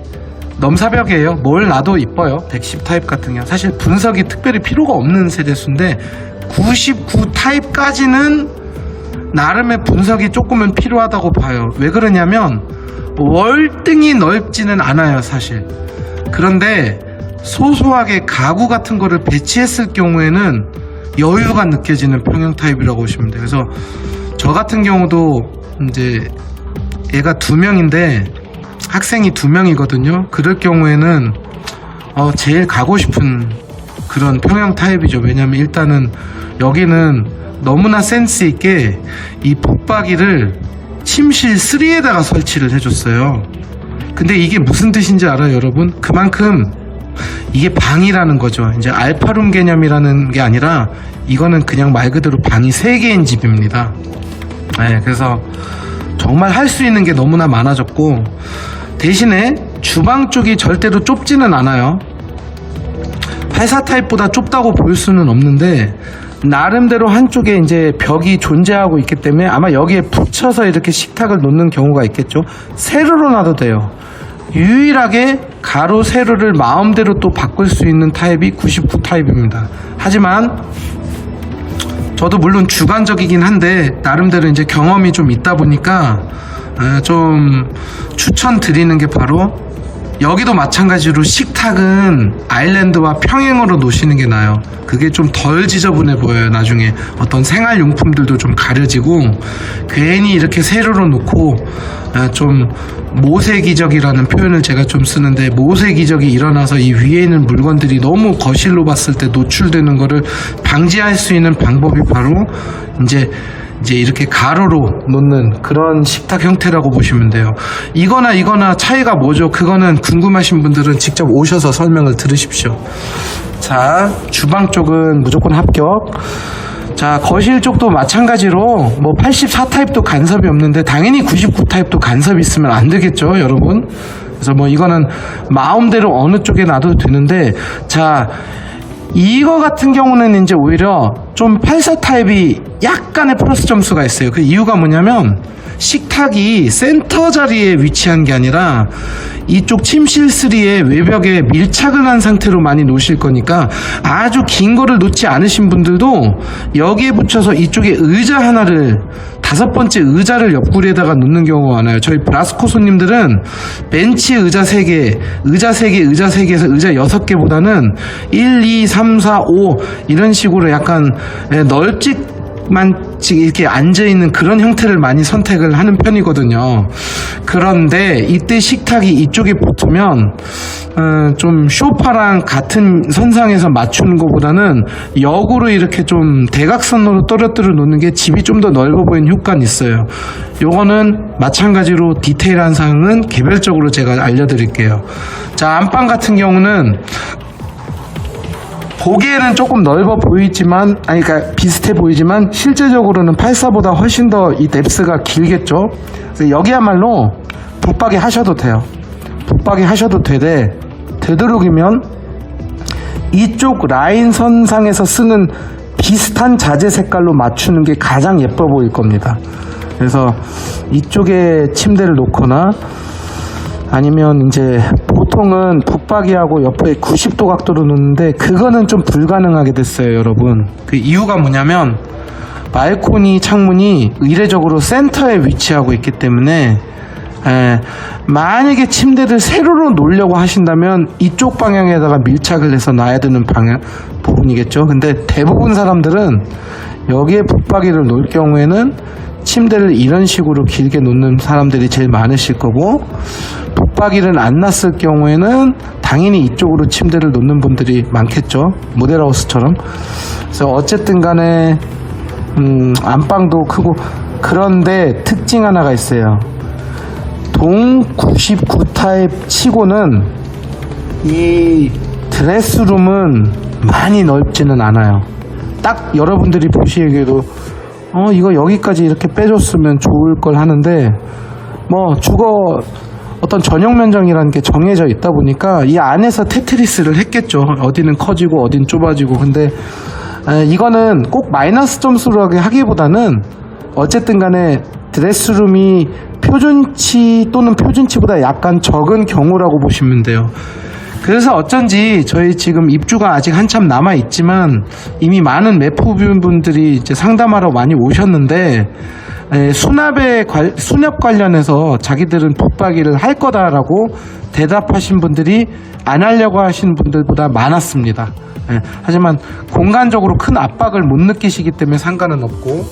넘사벽이에요. 뭘 놔도 이뻐요. 110 타입 같은 경우 사실 분석이 특별히 필요가 없는 세대수인데, 99 타입까지는 나름의 분석이 조금은 필요하다고 봐요. 왜 그러냐면 월등히 넓지는 않아요, 사실. 그런데 소소하게 가구 같은 거를 배치했을 경우에는 여유가 느껴지는 평형 타입이라고 보시면 돼요. 그래서 저 같은 경우도 이제 얘가 2명인데 학생이 2명이거든요. 그럴 경우에는 제일 가고 싶은 그런 평형 타입이죠. 왜냐면 일단은 여기는 너무나 센스 있게 이 붙박이를 침실 3에다가 설치를 해줬어요. 근데 이게 무슨 뜻인지 알아요, 여러분? 그만큼 이게 방이라는 거죠. 이제 알파룸 개념이라는 게 아니라 이거는 그냥 말 그대로 방이 3개인 집입니다. 네, 그래서 정말 할 수 있는 게 너무나 많아졌고, 대신에 주방 쪽이 절대로 좁지는 않아요. 84 타입보다 좁다고 볼 수는 없는데 나름대로 한쪽에 이제 벽이 존재하고 있기 때문에 아마 여기에 붙여서 이렇게 식탁을 놓는 경우가 있겠죠. 세로로 놔도 돼요. 유일하게 가로 세로를 마음대로 또 바꿀 수 있는 타입이 99 타입입니다. 하지만 저도 물론 주관적이긴 한데 나름대로 이제 경험이 좀 있다 보니까 좀 추천드리는 게 바로, 여기도 마찬가지로 식탁은 아일랜드와 평행으로 놓으시는 게 나아요. 그게 좀 덜 지저분해 보여요. 나중에 어떤 생활용품들도 좀 가려지고, 괜히 이렇게 세로로 놓고 좀 모세기적이라는 표현을 제가 좀 쓰는데, 모세기적이 일어나서 이 위에 있는 물건들이 너무 거실로 봤을 때 노출되는 거를 방지할 수 있는 방법이 바로 이제 이렇게 가로로 놓는 그런 식탁 형태라고 보시면 돼요. 이거나 차이가 뭐죠? 그거는 궁금하신 분들은 직접 오셔서 설명을 들으십시오. 자, 주방 쪽은 무조건 합격. 자, 거실 쪽도 마찬가지로 뭐 84 타입도 간섭이 없는데 당연히 99 타입도 간섭이 있으면 안 되겠죠, 여러분. 그래서 뭐 이거는 마음대로 어느 쪽에 놔도 되는데, 자, 이거 같은 경우는 이제 오히려 좀 84 타입이 약간의 플러스 점수가 있어요. 그 이유가 뭐냐면, 식탁이 센터 자리에 위치한 게 아니라 이쪽 침실 3의 외벽에 밀착을 한 상태로 많이 놓으실 거니까, 아주 긴 거를 놓지 않으신 분들도 여기에 붙여서 이쪽에 의자 하나를, 5번째 의자를 옆구리에다가 놓는 경우가 많아요. 저희 브라스코 손님들은 벤치 의자 3개, 의자 3개에서 의자 6개보다는 1, 2, 3, 4, 5 이런 식으로 약간 널찍만 이렇게 앉아있는 그런 형태를 많이 선택을 하는 편이거든요. 그런데 이때 식탁이 이쪽에 붙으면 좀 소파랑 같은 선상에서 맞추는 것보다는 역으로 이렇게 좀 대각선으로 떨어뜨려 놓는 게 집이 좀 더 넓어 보이는 효과는 있어요. 요거는 마찬가지로 디테일한 사항은 개별적으로 제가 알려드릴게요. 자, 안방 같은 경우는 보기에는 조금 넓어 보이지만, 그러니까 비슷해 보이지만 실제적으로는 84보다 훨씬 더 이 뎁스가 길겠죠. 그래서 여기야말로 붙박이 하셔도 돼요. 붙박이 하셔도 되되, 되도록이면 이쪽 라인 선상에서 쓰는 비슷한 자재 색깔로 맞추는 게 가장 예뻐 보일 겁니다. 그래서 이쪽에 침대를 놓거나, 아니면 이제 보통은 붙박이하고 옆에 90도 각도로 놓는데, 그거는 좀 불가능하게 됐어요, 여러분. 그 이유가 뭐냐면, 발코니 창문이 의례적으로 센터에 위치하고 있기 때문에, 만약에 침대를 세로로 놓으려고 하신다면 이쪽 방향에다가 밀착을 해서 놔야 되는 부분이겠죠. 근데 대부분 사람들은 여기에 붙박이를 놓을 경우에는 침대를 이런 식으로 길게 놓는 사람들이 제일 많으실 거고, 붙박이를 안 놨을 경우에는 당연히 이쪽으로 침대를 놓는 분들이 많겠죠, 모델하우스처럼. 그래서 어쨌든 간에 안방도 크고. 그런데 특징 하나가 있어요. 동 99 타입 치고는 이 드레스룸은 많이 넓지는 않아요. 딱 여러분들이 보시기에도 이거 여기까지 이렇게 빼줬으면 좋을 걸 하는데, 뭐 주거 어떤 전용 면적이라는 게 정해져 있다 보니까 이 안에서 테트리스를 했겠죠. 어디는 커지고 어디는 좁아지고. 근데 이거는 꼭 마이너스 점수로 하기보다는 어쨌든 간에 드레스룸이 표준치 또는 표준치보다 약간 적은 경우라고 보시면 돼요. 그래서 어쩐지 저희 지금 입주가 아직 한참 남아 있지만 이미 많은 매포분들이 이제 상담하러 많이 오셨는데, 수납 관련해서 자기들은 붙박이를 할 거다라고 대답하신 분들이 안 하려고 하신 분들보다 많았습니다. 하지만 공간적으로 큰 압박을 못 느끼시기 때문에 상관은 없고.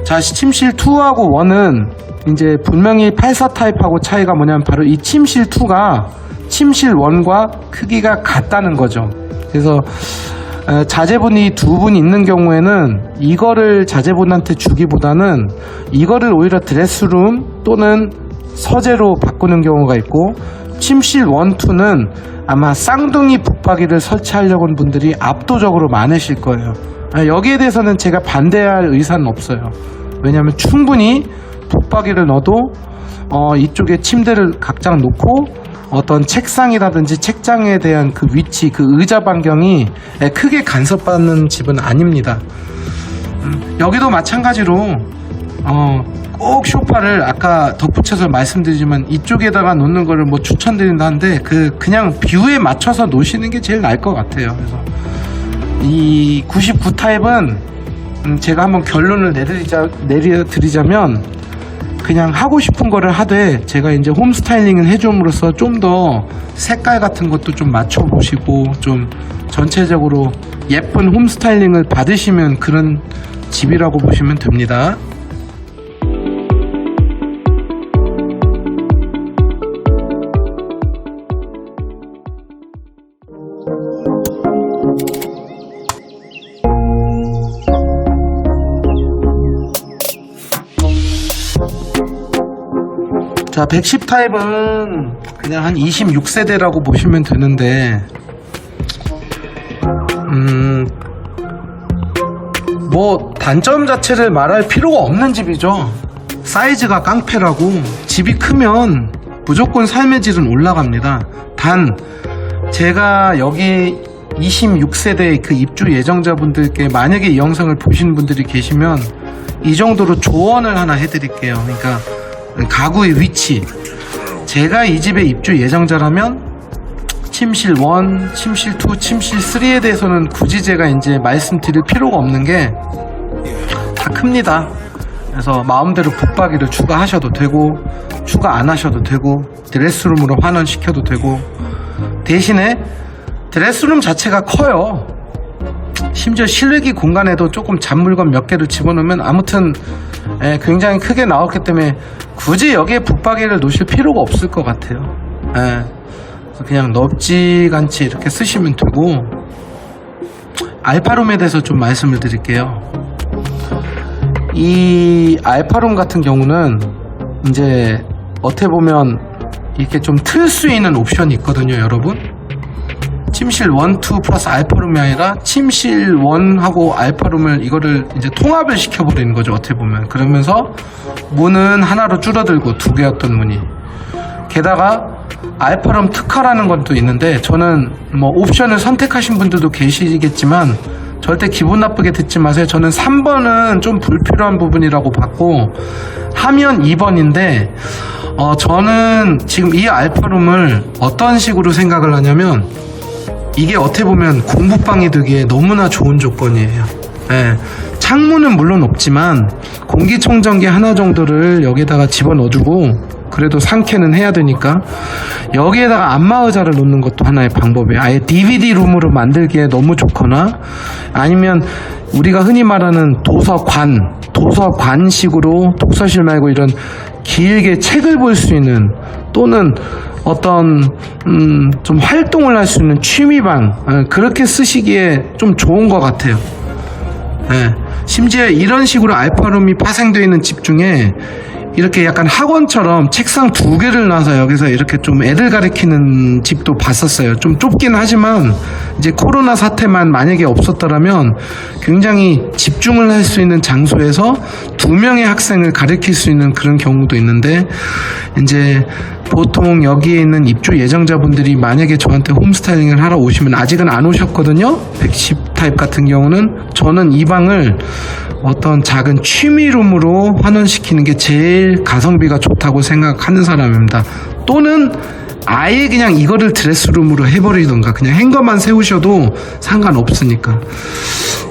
자, 침실 2하고 1은 이제 분명히 84 타입하고 차이가 뭐냐면, 바로 이 침실 2가 침실 1과 크기가 같다는 거죠. 그래서 자제분이 2분 있는 경우에는 이거를 자제분한테 주기보다는 이거를 오히려 드레스룸 또는 서재로 바꾸는 경우가 있고, 침실 1, 2는 아마 쌍둥이 붙박이를 설치하려고 하는 분들이 압도적으로 많으실 거예요. 여기에 대해서는 제가 반대할 의사는 없어요. 왜냐하면 충분히 붙박이를 넣어도 이쪽에 침대를 각장 놓고 어떤 책상이라든지 책장에 대한 그 위치, 그 의자 반경이 크게 간섭받는 집은 아닙니다. 여기도 마찬가지로 꼭 소파를 아까 덧붙여서 말씀드리지만 이쪽에다가 놓는 거를 뭐 추천드린다는데, 그냥 뷰에 맞춰서 놓으시는 게 제일 나을 것 같아요. 그래서 이 99 타입은 제가 한번 결론을 내려드리자면, 그냥 하고 싶은 거를 하되 제가 이제 홈 스타일링을 해줌으로써 좀 더 색깔 같은 것도 좀 맞춰보시고 좀 전체적으로 예쁜 홈 스타일링을 받으시면 그런 집이라고 보시면 됩니다. 자, 110 타입은 그냥 한 26세대라고 보시면 되는데, 뭐, 단점 자체를 말할 필요가 없는 집이죠. 사이즈가 깡패라고, 집이 크면 무조건 삶의 질은 올라갑니다. 단, 제가 여기 26세대 그 입주 예정자분들께 만약에 이 영상을 보시는 분들이 계시면 이 정도로 조언을 하나 해드릴게요. 그러니까, 가구의 위치, 제가 이 집에 입주 예정자라면 침실 1, 침실 2, 침실 3에 대해서는 굳이 제가 이제 말씀드릴 필요가 없는 게 다 큽니다. 그래서 마음대로 붙박이를 추가하셔도 되고 추가 안 하셔도 되고 드레스룸으로 환원시켜도 되고, 대신에 드레스룸 자체가 커요. 심지어 실외기 공간에도 조금 잡물건 몇 개를 집어넣으면 아무튼 굉장히 크게 나왔기 때문에 굳이 여기에 붙박이를 놓으실 필요가 없을 것 같아요. 그래서 그냥 넓지간치 이렇게 쓰시면 되고, 알파룸에 대해서 좀 말씀을 드릴게요. 이 알파룸 같은 경우는 이제 어떻게 보면 이렇게 좀 틀 수 있는 옵션이 있거든요, 여러분. 침실 1, 2 플러스 알파룸이 아니라 침실 1하고 알파룸을 이거를 이제 통합을 시켜버리는 거죠, 어떻게 보면. 그러면서 문은 하나로 줄어들고 2개였던 문이. 게다가 알파룸 특화라는 건 또 있는데, 저는 뭐 옵션을 선택하신 분들도 계시겠지만 절대 기분 나쁘게 듣지 마세요. 저는 3번은 좀 불필요한 부분이라고 봤고 하면 2번인데, 저는 지금 이 알파룸을 어떤 식으로 생각을 하냐면, 이게 어떻게 보면 공부방이 되기에 너무나 좋은 조건이에요. 창문은 물론 없지만 공기청정기 하나 정도를 여기다가 집어넣어주고, 그래도 상쾌는 해야 되니까 여기에다가 안마의자를 놓는 것도 하나의 방법이에요. 아예 DVD 룸으로 만들기에 너무 좋거나, 아니면 우리가 흔히 말하는 도서관식으로 독서실 말고 이런 길게 책을 볼 수 있는, 또는 어떤 좀 활동을 할 수 있는 취미방, 그렇게 쓰시기에 좀 좋은 것 같아요. 심지어 이런 식으로 알파룸이 파생되어 있는 집 중에 이렇게 약간 학원처럼 책상 2개를 놔서 여기서 이렇게 좀 애들 가르치는 집도 봤었어요. 좀 좁긴 하지만 이제 코로나 사태만 만약에 없었더라면 굉장히 집중을 할 수 있는 장소에서 2명의 학생을 가르칠 수 있는 그런 경우도 있는데, 이제 보통 여기에 있는 입주 예정자분들이 만약에 저한테 홈스타일링을 하러 오시면, 아직은 안 오셨거든요. 110 타입 같은 경우는 저는 이 방을 어떤 작은 취미룸으로 환원시키는 게 제일 가성비가 좋다고 생각하는 사람입니다. 또는 아예 그냥 이거를 드레스룸으로 해버리던가 그냥 행거만 세우셔도 상관없으니까.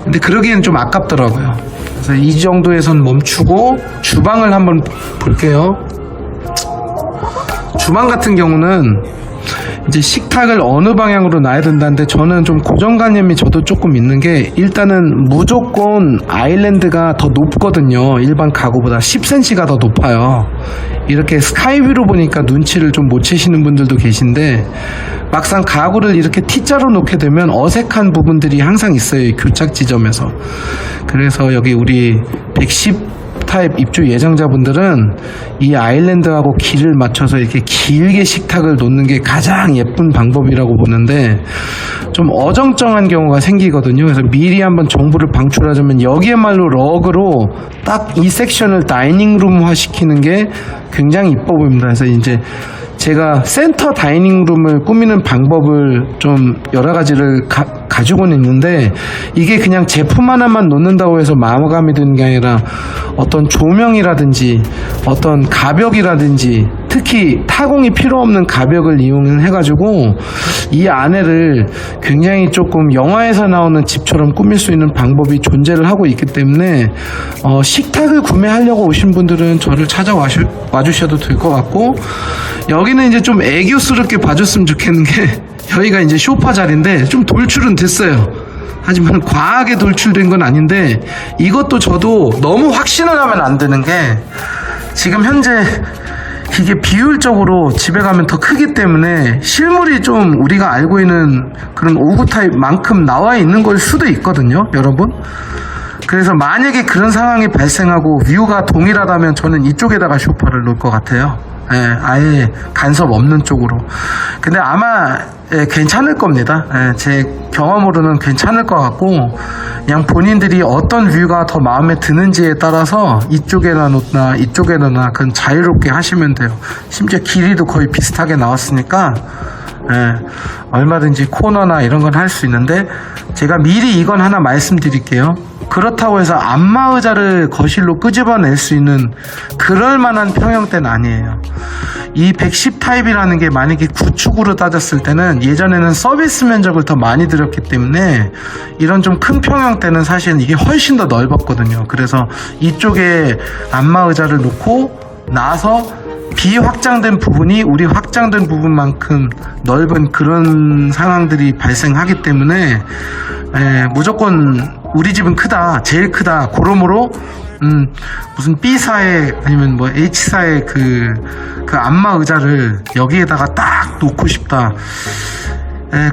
근데 그러기엔 좀 아깝더라고요. 그래서 이 정도에선 멈추고 주방을 한번 볼게요. 주방 같은 경우는 이제 식탁을 어느 방향으로 놔야 된다는데, 저는 좀 고정관념이 저도 조금 있는 게, 일단은 무조건 아일랜드가 더 높거든요. 일반 가구보다 10cm가 더 높아요. 이렇게 스카이뷰로 보니까 눈치를 좀 못 채시는 분들도 계신데, 막상 가구를 이렇게 T자로 놓게 되면 어색한 부분들이 항상 있어요, 이 교착 지점에서. 그래서 여기 우리 110 타입 입주 예정자분들은 이 아일랜드하고 길을 맞춰서 이렇게 길게 식탁을 놓는 게 가장 예쁜 방법이라고 보는데, 좀 어정쩡한 경우가 생기거든요. 그래서 미리 한번 정보를 방출하자면, 여기에말로 러그로 딱 이 섹션을 다이닝룸화 시키는 게 굉장히 이뻐 보입니다. 그래서 이제 제가 센터 다이닝룸을 꾸미는 방법을 좀 여러 가지를 가지고는 있는데 이게 그냥 제품 하나만 놓는다고 해서 마감이 되는 게 아니라 어떤 조명이라든지 어떤 가벽이라든지 특히 타공이 필요 없는 가벽을 이용해가지고 이 안에를 굉장히 조금 영화에서 나오는 집처럼 꾸밀 수 있는 방법이 존재를 하고 있기 때문에 식탁을 구매하려고 오신 분들은 저를 찾아와 주셔도 될 것 같고, 여기는 이제 좀 애교스럽게 봐줬으면 좋겠는 게 여기가 이제 소파 자리인데 좀 돌출은 됐어요. 하지만 과하게 돌출된 건 아닌데 이것도 저도 너무 확신을 하면 안 되는 게 지금 현재 이게 비율적으로 집에 가면 더 크기 때문에 실물이 좀 우리가 알고 있는 그런 오구 타입만큼 나와 있는 걸 수도 있거든요, 여러분. 그래서 만약에 그런 상황이 발생하고 뷰가 동일하다면 저는 이쪽에다가 소파를 놓을 것 같아요. 예, 아예 간섭 없는 쪽으로. 근데 아마 괜찮을 겁니다. 제 경험으로는 괜찮을 것 같고, 그냥 본인들이 어떤 뷰가 더 마음에 드는지에 따라서 이쪽에나 놓나 이쪽에나 놓나 그건 자유롭게 하시면 돼요. 심지어 길이도 거의 비슷하게 나왔으니까 얼마든지 코너나 이런 건 할 수 있는데, 제가 미리 이건 하나 말씀드릴게요. 그렇다고 해서 안마의자를 거실로 끄집어낼 수 있는 그럴 만한 평형대는 아니에요. 이 110 타입이라는 게 만약에 구축으로 따졌을 때는 예전에는 서비스 면적을 더 많이 들였기 때문에 이런 좀 큰 평형대는 사실은 이게 훨씬 더 넓었거든요. 그래서 이쪽에 안마의자를 놓고 나서 비확장된 부분이 우리 확장된 부분만큼 넓은 그런 상황들이 발생하기 때문에 무조건 우리 집은 크다, 제일 크다, 그러므로 무슨 B사의 아니면 뭐 H사의 그 안마 의자를 여기에다가 딱 놓고 싶다,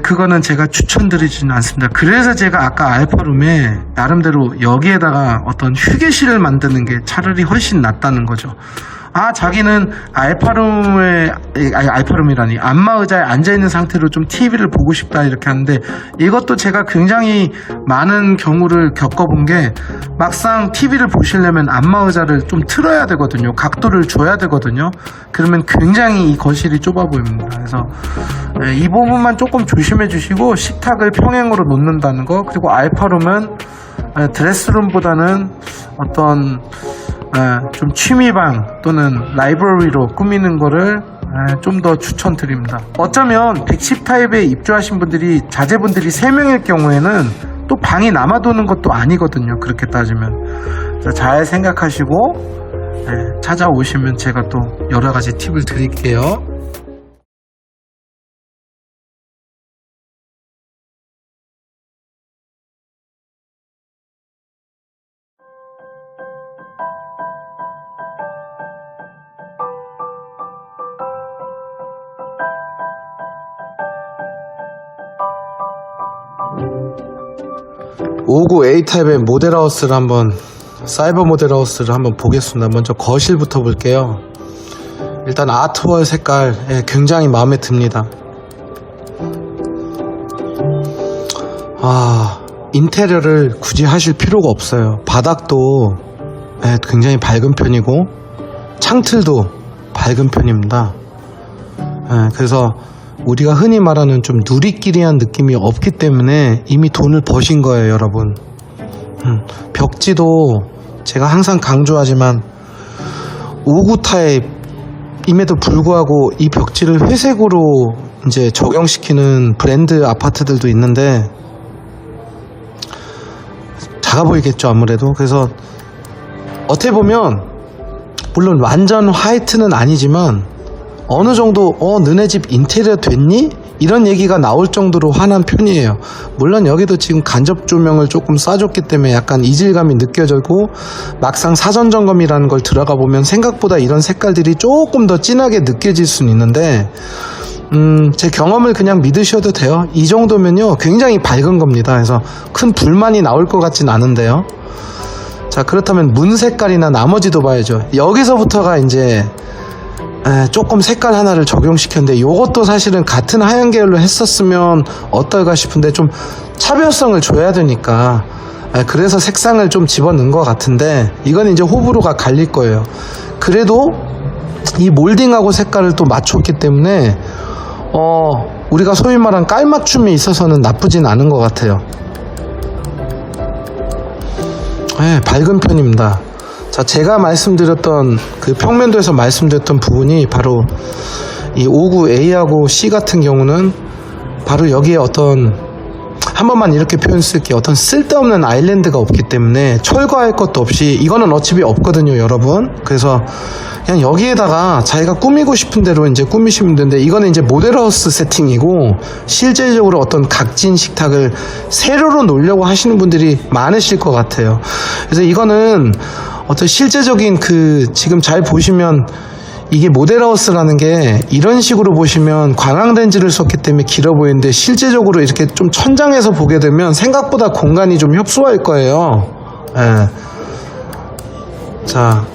그거는 제가 추천드리지는 않습니다. 그래서 제가 아까 알파룸에 나름대로 여기에다가 어떤 휴게실을 만드는 게 차라리 훨씬 낫다는 거죠. 자기는 알파룸이라니 안마의자에 앉아있는 상태로 좀 TV를 보고 싶다 이렇게 하는데, 이것도 제가 굉장히 많은 경우를 겪어본 게 막상 TV를 보시려면 안마의자를 좀 틀어야 되거든요. 각도를 줘야 되거든요. 그러면 굉장히 이 거실이 좁아 보입니다. 그래서 이 부분만 조금 조심해 주시고, 식탁을 평행으로 놓는다는 거, 그리고 알파룸은 드레스룸보다는 어떤 좀 취미방 또는 라이브러리로 꾸미는 거를 좀 더 추천드립니다. 어쩌면 110 타입에 입주하신 분들이 자제분들이 3명일 경우에는 또 방이 남아도는 것도 아니거든요. 그렇게 따지면. 그래서 잘 생각하시고 찾아오시면 제가 또 여러 가지 팁을 드릴게요. 오구 A타입의 모델하우스를 한번, 사이버 모델하우스를 한번 보겠습니다. 먼저 거실부터 볼게요. 일단 아트월 색깔 굉장히 마음에 듭니다. 인테리어를 굳이 하실 필요가 없어요. 바닥도 굉장히 밝은 편이고 창틀도 밝은 편입니다. 그래서 우리가 흔히 말하는 좀 누리끼리한 느낌이 없기 때문에 이미 돈을 버신 거예요, 여러분. 벽지도 제가 항상 강조하지만 59 타입임에도 불구하고 이 벽지를 회색으로 이제 적용시키는 브랜드 아파트들도 있는데 작아 보이겠죠, 아무래도. 그래서 어떻게 보면 물론 완전 화이트는 아니지만 어느 정도 너네 집 인테리어 됐니? 이런 얘기가 나올 정도로 환한 편이에요. 물론 여기도 지금 간접 조명을 조금 쏴줬기 때문에 약간 이질감이 느껴지고, 막상 사전 점검이라는 걸 들어가 보면 생각보다 이런 색깔들이 조금 더 진하게 느껴질 수는 있는데 제 경험을 그냥 믿으셔도 돼요. 이 정도면요 굉장히 밝은 겁니다. 그래서 큰 불만이 나올 것 같진 않은데요. 자, 그렇다면 문 색깔이나 나머지도 봐야죠. 여기서부터가 이제 조금 색깔 하나를 적용시켰는데, 요것도 사실은 같은 하얀 계열로 했었으면 어떨까 싶은데 좀 차별성을 줘야 되니까 그래서 색상을 좀 집어넣은 것 같은데, 이건 이제 호불호가 갈릴 거예요. 그래도 이 몰딩하고 색깔을 또 맞췄기 때문에 우리가 소위 말한 깔맞춤에 있어서는 나쁘진 않은 것 같아요. 네, 밝은 편입니다. 자, 제가 말씀드렸던 그 평면도에서 말씀드렸던 부분이 바로 이 59A하고 C 같은 경우는 바로 여기에 어떤, 한 번만 이렇게 표현 쓸게요. 어떤 쓸데없는 아일랜드가 없기 때문에 철거할 것도 없이, 이거는 어차피 없거든요, 여러분. 그래서 그냥 여기에다가 자기가 꾸미고 싶은 대로 이제 꾸미시면 되는데, 이거는 이제 모델하우스 세팅이고, 실제적으로 어떤 각진 식탁을 세로로 놓으려고 하시는 분들이 많으실 것 같아요. 그래서 이거는 어떤 실제적인 지금 잘 보시면 이게 모델하우스라는 게 이런 식으로 보시면 관광렌즈를 썼기 때문에 길어 보이는데, 실제적으로 이렇게 좀 천장에서 보게 되면 생각보다 공간이 좀 협소할 거예요. 예. 자,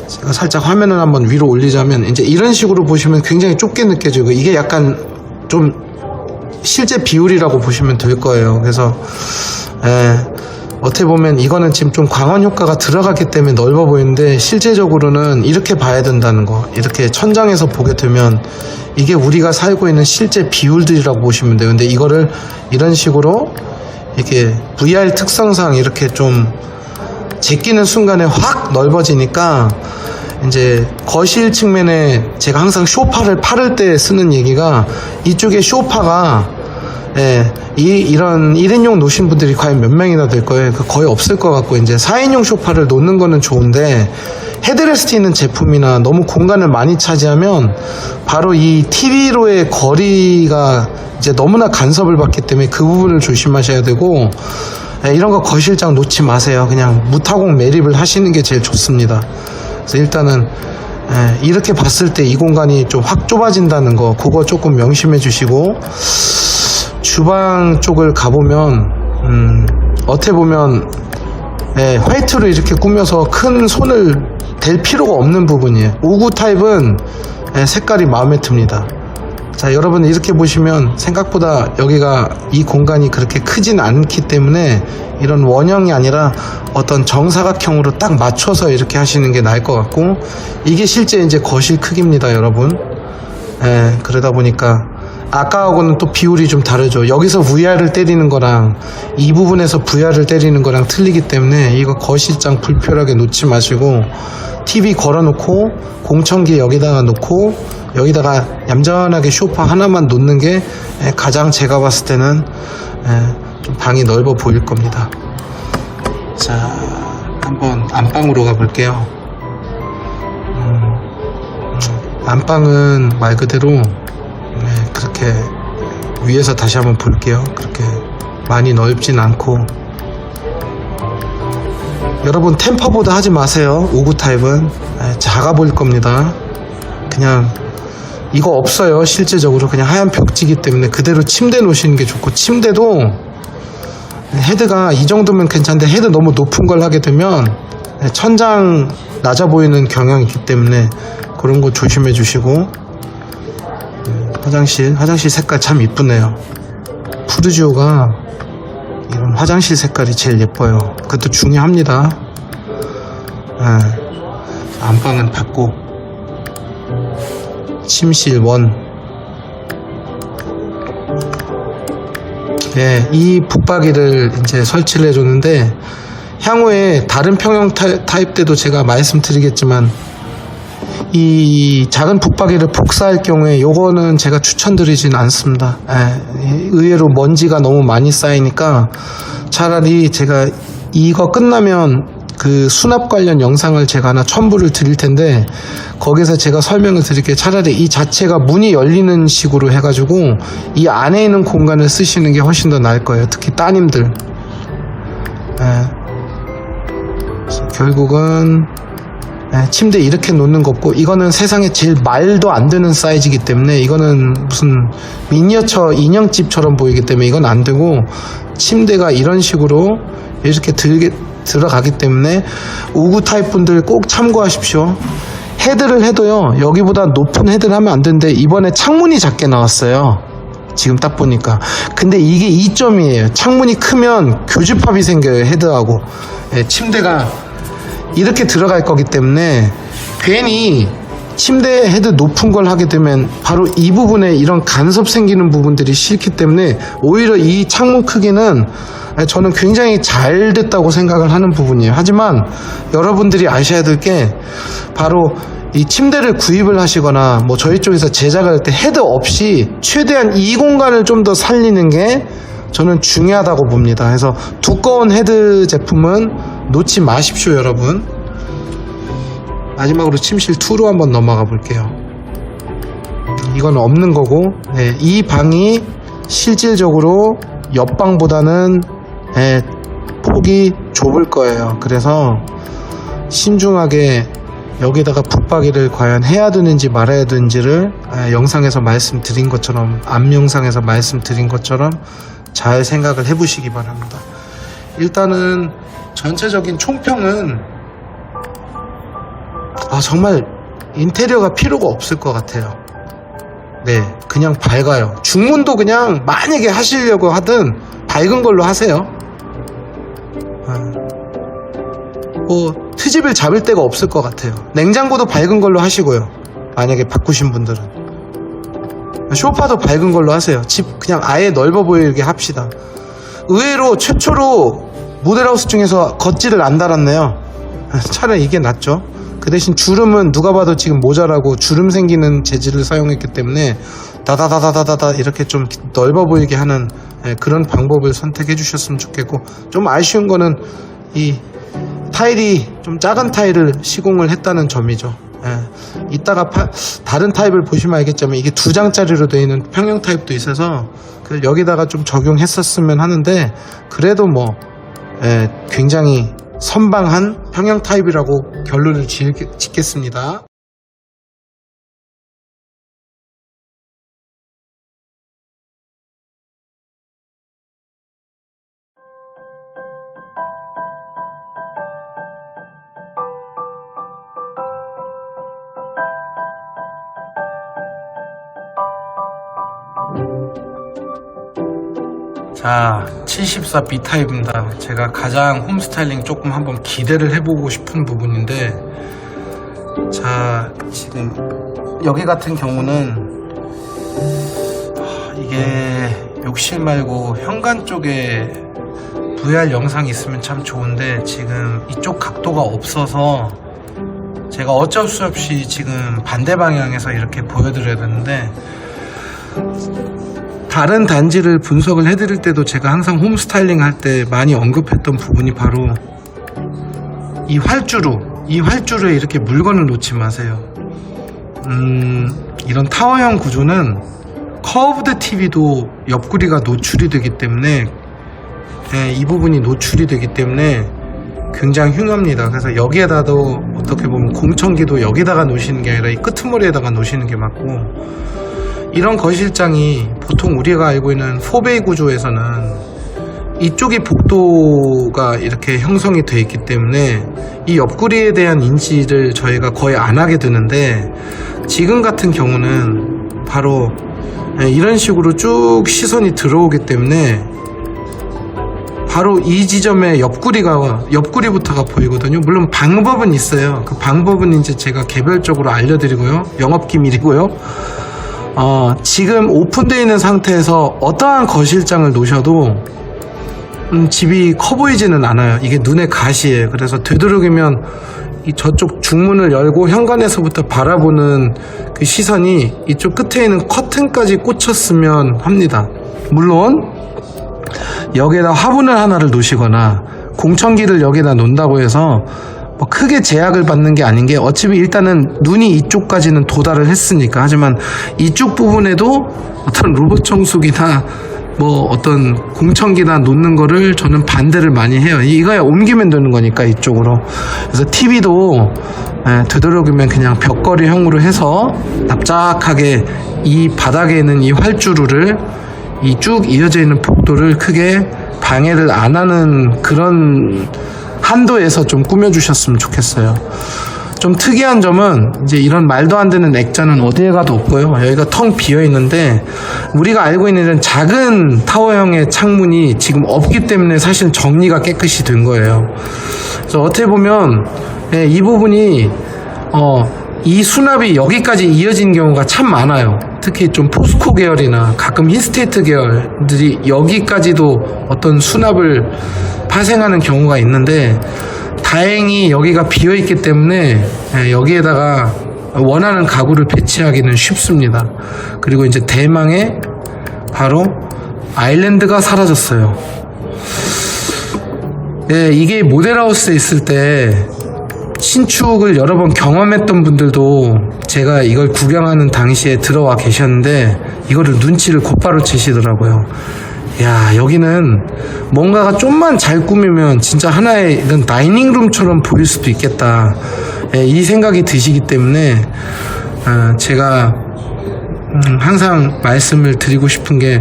제가 살짝 화면을 한번 위로 올리자면 이제 이런 식으로 보시면 굉장히 좁게 느껴지고, 이게 약간 좀 실제 비율이라고 보시면 될 거예요. 그래서 어떻게 보면 이거는 지금 좀 광원 효과가 들어갔기 때문에 넓어 보이는데, 실제적으로는 이렇게 봐야 된다는 거. 이렇게 천장에서 보게 되면 이게 우리가 살고 있는 실제 비율들이라고 보시면 돼요. 근데 이거를 이런 식으로 이렇게 VR 특성상 이렇게 좀 제끼는 순간에 확 넓어지니까, 이제 거실 측면에 제가 항상 소파를 팔을 때 쓰는 얘기가, 이쪽에 소파가 이런 1인용 놓으신 분들이 과연 몇 명이나 될 거예요. 거의 없을 것 같고, 이제 4인용 소파를 놓는 거는 좋은데, 헤드레스트 있는 제품이나 너무 공간을 많이 차지하면 바로 이 TV로의 거리가 이제 너무나 간섭을 받기 때문에 그 부분을 조심하셔야 되고, 이런 거 거실장 놓지 마세요. 그냥 무타공 매립을 하시는 게 제일 좋습니다. 그래서 일단은 이렇게 봤을 때 이 공간이 좀 확 좁아진다는 거, 그거 조금 명심해 주시고, 주방 쪽을 가보면 어떻게 보면 화이트로 이렇게 꾸며서 큰 손을 댈 필요가 없는 부분이에요. 59 타입은 색깔이 마음에 듭니다. 자, 여러분 이렇게 보시면 생각보다 여기가 이 공간이 그렇게 크진 않기 때문에 이런 원형이 아니라 어떤 정사각형으로 딱 맞춰서 이렇게 하시는 게 나을 것 같고, 이게 실제 이제 거실 크기입니다, 여러분. 그러다 보니까 아까하고는 또 비율이 좀 다르죠. 여기서 VR을 때리는 거랑 이 부분에서 VR을 때리는 거랑 틀리기 때문에 이거 거실장 불편하게 놓지 마시고, TV 걸어놓고 공청기 여기다가 놓고 여기다가 얌전하게 소파 하나만 놓는 게 가장 제가 봤을 때는 좀 방이 넓어 보일 겁니다. 자, 한번 안방으로 가볼게요. 안방은 말 그대로 그렇게 위에서 다시 한번 볼게요. 그렇게 많이 넓진 않고, 여러분 템퍼보다 하지 마세요. 59 타입은 작아 보일 겁니다. 그냥 이거 없어요. 실제적으로 그냥 하얀 벽지기 때문에 그대로 침대 놓으시는 게 좋고, 침대도 헤드가 이 정도면 괜찮은데 헤드 너무 높은 걸 하게 되면 천장 낮아 보이는 경향이 있기 때문에 그런 거 조심해 주시고, 화장실 색깔 참 이쁘네요. 푸르지오가 이런 화장실 색깔이 제일 예뻐요. 그것도 중요합니다. 안방은 받고, 침실 1. 이 붙박이를 이제 설치를 해줬는데, 향후에 다른 평형 타입 때도 제가 말씀드리겠지만, 이 작은 붙박이를 복사할 경우에 요거는 제가 추천드리진 않습니다. 의외로 먼지가 너무 많이 쌓이니까 차라리 제가 이거 끝나면 그 수납 관련 영상을 제가 하나 첨부를 드릴 텐데, 거기서 제가 설명을 드릴게요. 차라리 이 자체가 문이 열리는 식으로 해가지고 이 안에 있는 공간을 쓰시는 게 훨씬 더 나을 거예요. 특히 따님들. 결국은 침대 이렇게 놓는 거 없고, 이거는 세상에 제일 말도 안 되는 사이즈이기 때문에, 이거는 무슨 미니어처 인형집처럼 보이기 때문에 이건 안 되고, 침대가 이런 식으로 이렇게 들어가기 때문에 59 타입 분들 꼭 참고하십시오. 헤드를 해도요, 여기보다 높은 헤드를 하면 안 되는데 이번에 창문이 작게 나왔어요. 지금 딱 보니까. 근데 이게 이점이에요. 창문이 크면 교집합이 생겨요, 헤드하고. 침대가 이렇게 들어갈 거기 때문에 괜히 침대 헤드 높은 걸 하게 되면 바로 이 부분에 이런 간섭 생기는 부분들이 싫기 때문에 오히려 이 창문 크기는 저는 굉장히 잘 됐다고 생각을 하는 부분이에요. 하지만 여러분들이 아셔야 될 게 바로 이 침대를 구입을 하시거나 뭐 저희 쪽에서 제작을 할 때 헤드 없이 최대한 이 공간을 좀 더 살리는 게 저는 중요하다고 봅니다. 그래서 두꺼운 헤드 제품은 놓지 마십시오, 여러분. 마지막으로 침실 2로 한번 넘어가 볼게요. 이건 없는 거고, 네, 이 방이 실질적으로 옆방보다는 폭이 좁을 거예요. 그래서 신중하게 여기다가 붙박이를 과연 해야 되는지 말아야 되는지를 영상에서 말씀드린 것처럼, 앞 영상에서 말씀드린 것처럼 잘 생각을 해보시기 바랍니다. 일단은 전체적인 총평은 정말 인테리어가 필요가 없을 것 같아요. 네, 그냥 밝아요. 중문도 그냥 만약에 하시려고 하든 밝은 걸로 하세요. 뭐 트집을 잡을 데가 없을 것 같아요. 냉장고도 밝은 걸로 하시고요. 만약에 바꾸신 분들은 소파도 밝은 걸로 하세요. 집 그냥 아예 넓어 보이게 합시다. 의외로 최초로 모델하우스 중에서 겉질을 안 달았네요. 차라리 이게 낫죠. 그 대신 주름은 누가 봐도 지금 모자라고 주름 생기는 재질을 사용했기 때문에 다다다다다다 이렇게 좀 넓어 보이게 하는 그런 방법을 선택해 주셨으면 좋겠고, 좀 아쉬운 거는 이 타일이 좀 작은 타일을 시공을 했다는 점이죠. 이따가 다른 타입을 보시면 알겠지만 이게 2장짜리로 되어 있는 평형 타입도 있어서 여기다가 좀 적용했었으면 하는데, 그래도 뭐 굉장히 선방한 평형 타입이라고 결론을 짓겠습니다. 자, 74B 타입입니다. 제가 가장 홈스타일링 조금 한번 기대를 해보고 싶은 부분인데, 자, 지금 여기 같은 경우는 이게 욕실 말고 현관 쪽에 VR 영상이 있으면 참 좋은데 지금 이쪽 각도가 없어서 제가 어쩔 수 없이 지금 반대 방향에서 이렇게 보여드려야 되는데, 다른 단지를 분석을 해드릴 때도 제가 항상 홈스타일링 할 때 많이 언급했던 부분이 바로 이 활주로에 이렇게 물건을 놓지 마세요. 이런 타워형 구조는 커브드 TV도 옆구리가 노출이 되기 때문에, 이 부분이 노출이 되기 때문에 굉장히 흉합니다. 그래서 여기에다도 어떻게 보면 공청기도 여기다가 놓으시는 게 아니라 이 끄트머리에다가 놓으시는 게 맞고, 이런 거실장이 보통 우리가 알고 있는 4베이 구조에서는 이쪽이 복도가 이렇게 형성이 되어 있기 때문에 이 옆구리에 대한 인지를 저희가 거의 안 하게 되는데, 지금 같은 경우는 바로 이런 식으로 쭉 시선이 들어오기 때문에 바로 이 지점에 옆구리부터가 보이거든요. 물론 방법은 있어요. 그 방법은 이제 제가 개별적으로 알려드리고요. 영업기밀이고요. 지금 오픈되어 있는 상태에서 어떠한 거실장을 놓으셔도 집이 커 보이지는 않아요. 이게 눈의 가시예요. 그래서 되도록이면 이 저쪽 중문을 열고 현관에서부터 바라보는 그 시선이 이쪽 끝에 있는 커튼까지 꽂혔으면 합니다. 물론 여기에다 화분을 하나를 놓으시거나 공청기를 여기다 놓는다고 해서 뭐 크게 제약을 받는 게 아닌 게, 어차피 일단은 눈이 이쪽까지는 도달을 했으니까. 하지만 이쪽 부분에도 어떤 로봇 청소기나 뭐 어떤 공청기나 놓는 거를 저는 반대를 많이 해요. 이거야 옮기면 되는 거니까 이쪽으로. 그래서 TV도 되도록이면 그냥 벽걸이형으로 해서 납작하게 이 바닥에 있는 이 활주로를, 이 쭉 이어져 있는 복도를 크게 방해를 안 하는 그런 한도에서 좀 꾸며주셨으면 좋겠어요. 좀 특이한 점은 이제 이런 말도 안 되는 액자는 어디에 가도 없고요. 여기가 텅 비어 있는데, 우리가 알고 있는 이런 작은 타워형의 창문이 지금 없기 때문에 사실 정리가 깨끗이 된 거예요. 그래서 어떻게 보면 이 부분이 이 수납이 여기까지 이어진 경우가 참 많아요. 특히 좀 포스코 계열이나 가끔 힐스테이트 계열들이 여기까지도 어떤 수납을 파생하는 경우가 있는데, 다행히 여기가 비어있기 때문에 여기에다가 원하는 가구를 배치하기는 쉽습니다. 그리고 이제 대망의 바로 아일랜드가 사라졌어요. 이게 모델하우스에 있을 때 신축을 여러 번 경험했던 분들도 제가 이걸 구경하는 당시에 들어와 계셨는데 이거를 눈치를 곧바로 채시더라고요. 야, 여기는 뭔가가 좀만 잘 꾸미면 진짜 하나의 이런 다이닝룸처럼 보일 수도 있겠다, 이 생각이 드시기 때문에 제가 항상 말씀을 드리고 싶은 게,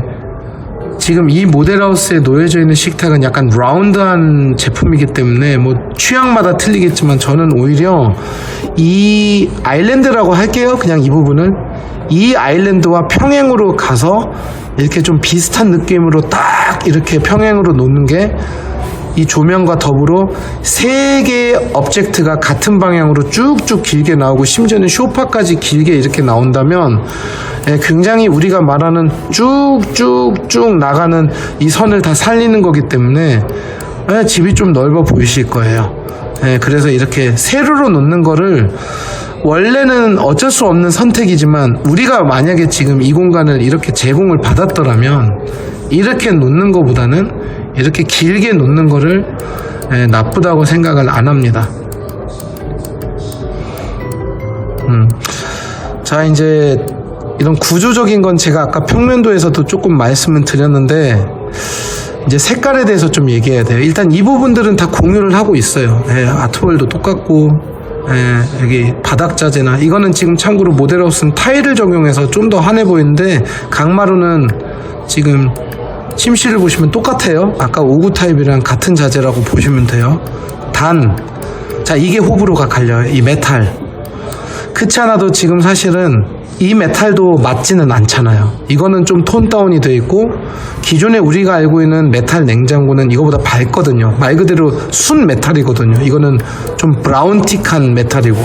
지금 이 모델하우스에 놓여져 있는 식탁은 약간 라운드한 제품이기 때문에 뭐 취향마다 틀리겠지만, 저는 오히려 이 아일랜드라고 할게요. 그냥 이 부분을, 이 아일랜드와 평행으로 가서 이렇게 좀 비슷한 느낌으로 딱 이렇게 평행으로 놓는 게, 이 조명과 더불어 세 개의 오브젝트가 같은 방향으로 쭉쭉 길게 나오고 심지어는 소파까지 길게 이렇게 나온다면 굉장히 우리가 말하는 쭉쭉쭉 나가는 이 선을 다 살리는 거기 때문에 집이 좀 넓어 보이실 거예요. 그래서 이렇게 세로로 놓는 거를 원래는 어쩔 수 없는 선택이지만, 우리가 만약에 지금 이 공간을 이렇게 제공을 받았더라면 이렇게 놓는 것보다는 이렇게 길게 놓는 거를 나쁘다고 생각을 안 합니다. 자, 이제 이런 구조적인 건 제가 아까 평면도에서도 조금 말씀을 드렸는데, 이제 색깔에 대해서 좀 얘기해야 돼요. 일단 이 부분들은 다 공유를 하고 있어요. 아트월도 똑같고, 여기 바닥 자재나, 이거는 지금 참고로 모델하우스는 타일을 적용해서 좀 더 환해 보이는데, 강마루는 지금 침실을 보시면 똑같아요. 아까 5구 타입이랑 같은 자재라고 보시면 돼요. 자, 이게 호불호가 갈려요. 이 메탈. 그렇지 않아도 지금 사실은 이 메탈도 맞지는 않잖아요. 이거는 좀 톤 다운이 되어 있고, 기존에 우리가 알고 있는 메탈 냉장고는 이거보다 밝거든요. 말 그대로 순 메탈이거든요. 이거는 좀 브라운틱한 메탈이고,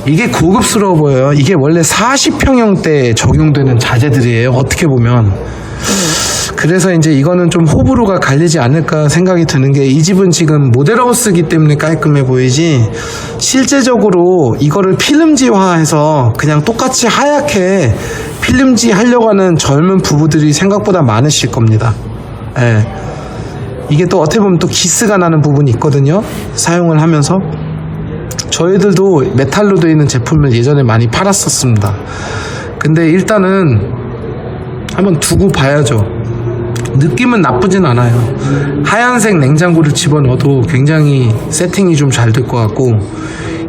이게 고급스러워 보여요. 이게 원래 40평형대에 적용되는 자재들이에요, 어떻게 보면. 그래서 이제 이거는 좀 호불호가 갈리지 않을까 생각이 드는 게, 이 집은 지금 모델하우스이기 때문에 깔끔해 보이지, 실제적으로 이거를 필름지화해서 그냥 똑같이 하얗게 필름지 하려고 하는 젊은 부부들이 생각보다 많으실 겁니다. 이게 또 어떻게 보면 또 기스가 나는 부분이 있거든요, 사용을 하면서. 저희들도 메탈로 되어 있는 제품을 예전에 많이 팔았었습니다. 근데 일단은 한번 두고 봐야죠. 느낌은 나쁘진 않아요. 하얀색 냉장고를 집어넣어도 굉장히 세팅이 좀 잘 될 것 같고,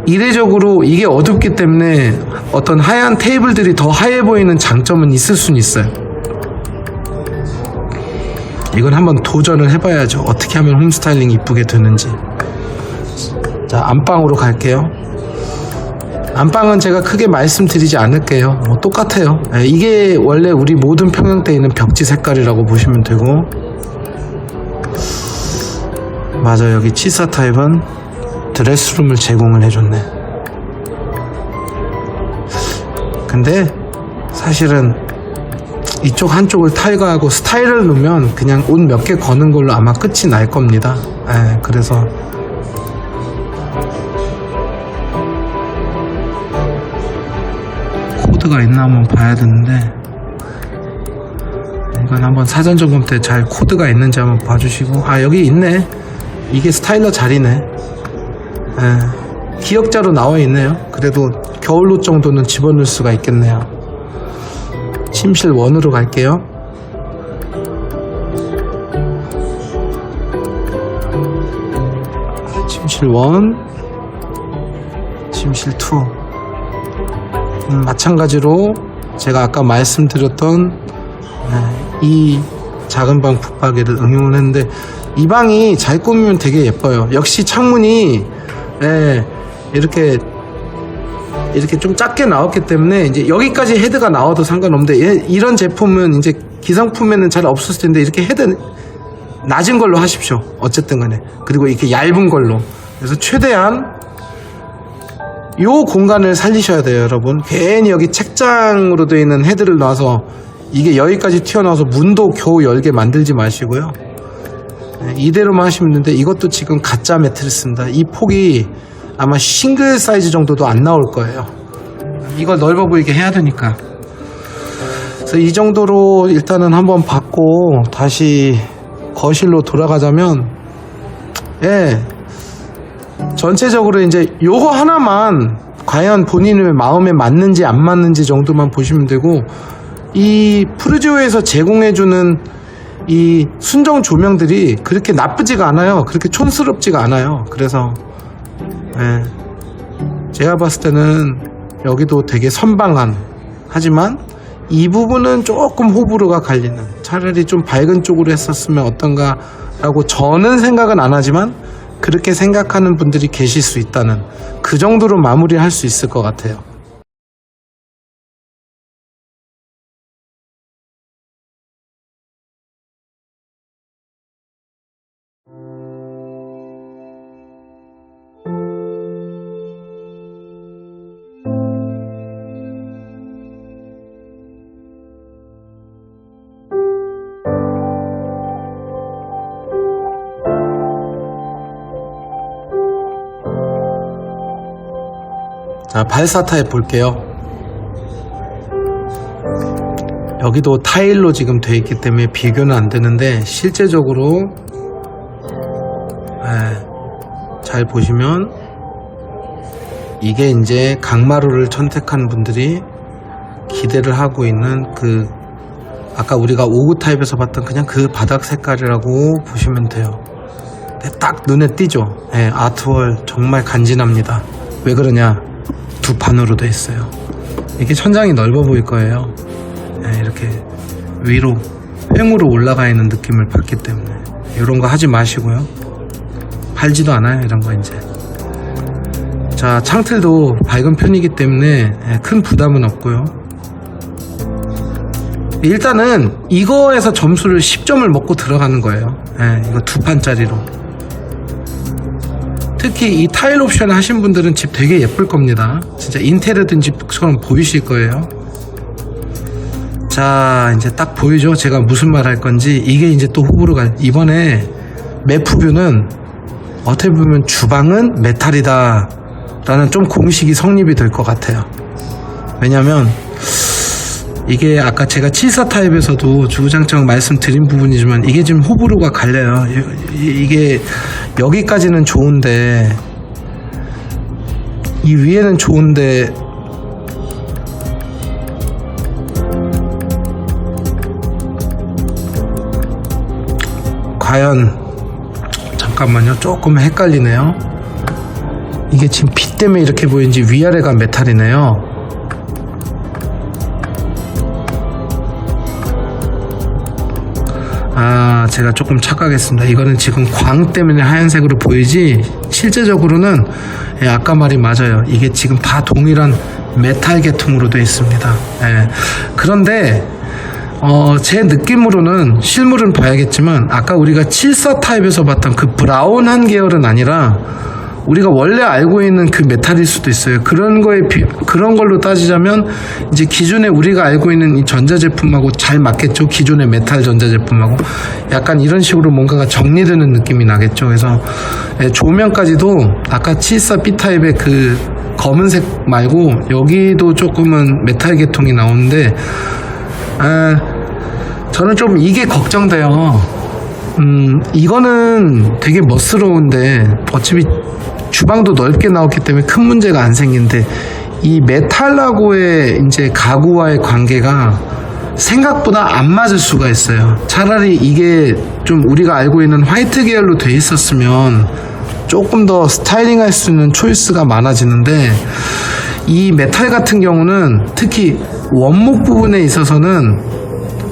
이례적으로 이게 어둡기 때문에 어떤 하얀 테이블들이 더 하얘 보이는 장점은 있을 수는 있어요. 이건 한번 도전을 해봐야죠. 어떻게 하면 홈스타일링이 이쁘게 되는지. 자, 안방으로 갈게요. 안방은 제가 크게 말씀드리지 않을게요. 뭐 똑같아요. 이게 원래 우리 모든 평형대에 있는 벽지 색깔이라고 보시면 되고, 맞아, 여기 치사 타입은 드레스룸을 제공을 해줬네. 근데 사실은 이쪽 한쪽을 탈거하고 스타일을 놓으면 그냥 옷 몇 개 거는 걸로 아마 끝이 날 겁니다. 그래서 코드가 있나 한번 봐야 되는데, 이건 한번 사전 점검 때 잘 코드가 있는지 한번 봐주시고. 여기 있네. 이게 스타일러 자리네. 기역자로 나와 있네요. 그래도 겨울옷 정도는 집어넣을 수가 있겠네요. 침실 1으로 갈게요. 침실 1, 침실 2. 마찬가지로 제가 아까 말씀드렸던 이 작은 방 붙박이를 응용을 했는데, 이 방이 잘 꾸미면 되게 예뻐요. 역시 창문이 이렇게 좀 작게 나왔기 때문에 이제 여기까지 헤드가 나와도 상관없는데, 이런 제품은 이제 기성품에는 잘 없었을 텐데 이렇게 헤드 낮은 걸로 하십시오. 어쨌든 간에. 그리고 이렇게 얇은 걸로. 그래서 최대한 요 공간을 살리셔야 돼요, 여러분. 괜히 여기 책장으로 되어 있는 헤드를 놔서 이게 여기까지 튀어나와서 문도 겨우 열게 만들지 마시고요. 네, 이대로만 하시면 되는데 이것도 지금 가짜 매트리스입니다. 이 폭이 아마 싱글 사이즈 정도도 안 나올 거예요. 이걸 넓어 보이게 해야 되니까. 그래서 이 정도로 일단은 한번 받고 다시 거실로 돌아가자면, 예, 전체적으로 이제 요거 하나만 과연 본인의 마음에 맞는지 안 맞는지 정도만 보시면 되고, 이 푸르지오에서 제공해주는 이 순정 조명들이 그렇게 나쁘지가 않아요. 그렇게 촌스럽지가 않아요. 그래서 예, 제가 봤을 때는 여기도 되게 선방한, 하지만 이 부분은 조금 호불호가 갈리는, 차라리 좀 밝은 쪽으로 했었으면 어떤가 라고 저는 생각은 안 하지만 그렇게 생각하는 분들이 계실 수 있다는, 그 정도로 마무리할 수 있을 것 같아요. 자, 발사 타입 볼게요. 여기도 타일로 지금 되어 있기 때문에 비교는 안 되는데, 실제적으로 잘 보시면 이게 이제 강마루를 선택한 분들이 기대를 하고 있는 그, 아까 우리가 5구 타입에서 봤던 그냥 그 바닥 색깔이라고 보시면 돼요. 딱 눈에 띄죠. 아트월 정말 간지납니다. 왜 그러냐, 두 판으로 돼 있어요. 이게 천장이 넓어 보일 거예요. 이렇게 위로 횡으로 올라가 있는 느낌을 받기 때문에 이런 거 하지 마시고요. 팔지도 않아요, 이런 거. 이제 자, 창틀도 밝은 편이기 때문에 큰 부담은 없고요. 일단은 이거에서 점수를 10점을 먹고 들어가는 거예요. 이거 두 판짜리로. 특히 이 타일 옵션 하신 분들은 집 되게 예쁠 겁니다. 진짜 인테리어 든 집처럼 보이실 거예요. 자, 이제 딱 보이죠? 제가 무슨 말 할 건지. 이게 이제 또 호불호가, 이번에 매프뷰는 어떻게 보면 주방은 메탈이다 라는 좀 공식이 성립이 될 것 같아요. 왜냐면 이게 아까 제가 74 타입에서도 주구장창 말씀드린 부분이지만 이게 지금 호불호가 갈려요. 이게 여기까지는 좋은데, 이 위에는 좋은데 과연, 잠깐만요, 조금 헷갈리네요. 이게 지금 빛 때문에 이렇게 보이는지 위아래가 메탈이네요. 제가 조금 착각했습니다. 이거는 지금 광 때문에 하얀색으로 보이지, 실제적으로는 아까 말이 맞아요. 이게 지금 다 동일한 메탈 계통으로 되어 있습니다. 그런데 제 느낌으로는 실물은 봐야겠지만, 아까 우리가 74 타입에서 봤던 그 브라운한 계열은 아니라 우리가 원래 알고 있는 그 메탈일 수도 있어요. 그런 걸로 따지자면 이제 기존에 우리가 알고 있는 이 전자제품하고 잘 맞겠죠. 기존의 메탈 전자제품하고 약간 이런 식으로 뭔가가 정리되는 느낌이 나겠죠. 그래서 조명까지도 아까 74B 타입의 그 검은색 말고 여기도 조금은 메탈 계통이 나오는데, 저는 좀 이게 걱정돼요. 이거는 되게 멋스러운데 어차피 주방도 넓게 나왔기 때문에 큰 문제가 안 생긴데, 이 메탈하고의 이제 가구와의 관계가 생각보다 안 맞을 수가 있어요. 차라리 이게 좀 우리가 알고 있는 화이트 계열로 돼 있었으면 조금 더 스타일링 할 수 있는 초이스가 많아지는데, 이 메탈 같은 경우는 특히 원목 부분에 있어서는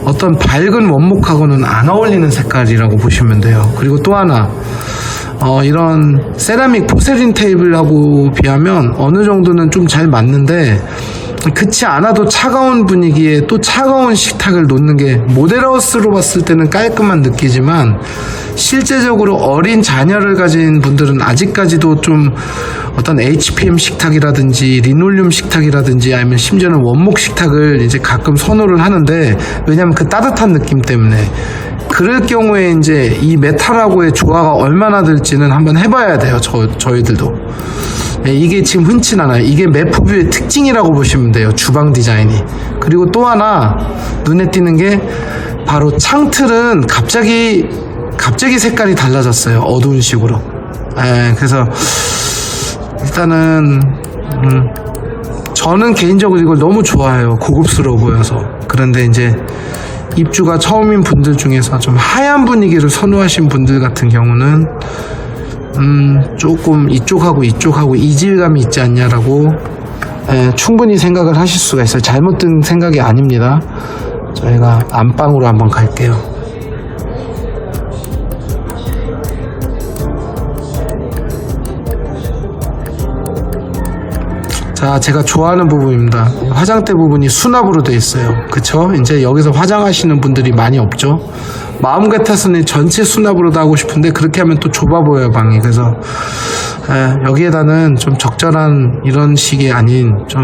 어떤 밝은 원목하고는 안 어울리는 색깔이라고 보시면 돼요. 그리고 또 하나, 이런 세라믹 포세린 테이블하고 비하면 어느 정도는 좀 잘 맞는데, 그렇지 않아도 차가운 분위기에 또 차가운 식탁을 놓는 게 모델하우스로 봤을 때는 깔끔한 느끼지만 실제적으로 어린 자녀를 가진 분들은 아직까지도 좀 어떤 HPM 식탁이라든지 리놀륨 식탁이라든지 아니면 심지어는 원목 식탁을 이제 가끔 선호를 하는데, 왜냐면 그 따뜻한 느낌 때문에. 그럴 경우에 이제 이 메탈하고의 조화가 얼마나 될지는 한번 해봐야 돼요. 저희들도. 이게 지금 흔치 않아요. 이게 매프뷰의 특징이라고 보시면 돼요. 주방 디자인이. 그리고 또 하나 눈에 띄는 게 바로 창틀은 갑자기 색깔이 달라졌어요. 어두운 식으로. 그래서 일단은 저는 개인적으로 이걸 너무 좋아해요. 고급스러워 보여서. 그런데 이제 입주가 처음인 분들 중에서 좀 하얀 분위기를 선호하신 분들 같은 경우는 조금 이쪽하고 이질감이 있지 않냐라고 충분히 생각을 하실 수가 있어요. 잘못된 생각이 아닙니다. 저희가 안방으로 한번 갈게요. 자, 제가 좋아하는 부분입니다. 화장대 부분이 수납으로 되어 있어요. 그쵸? 이제 여기서 화장하시는 분들이 많이 없죠. 마음 같아서는 전체 수납으로도 하고 싶은데 그렇게 하면 또 좁아 보여요, 방이. 그래서 여기에다는 좀 적절한 이런 식이 아닌 좀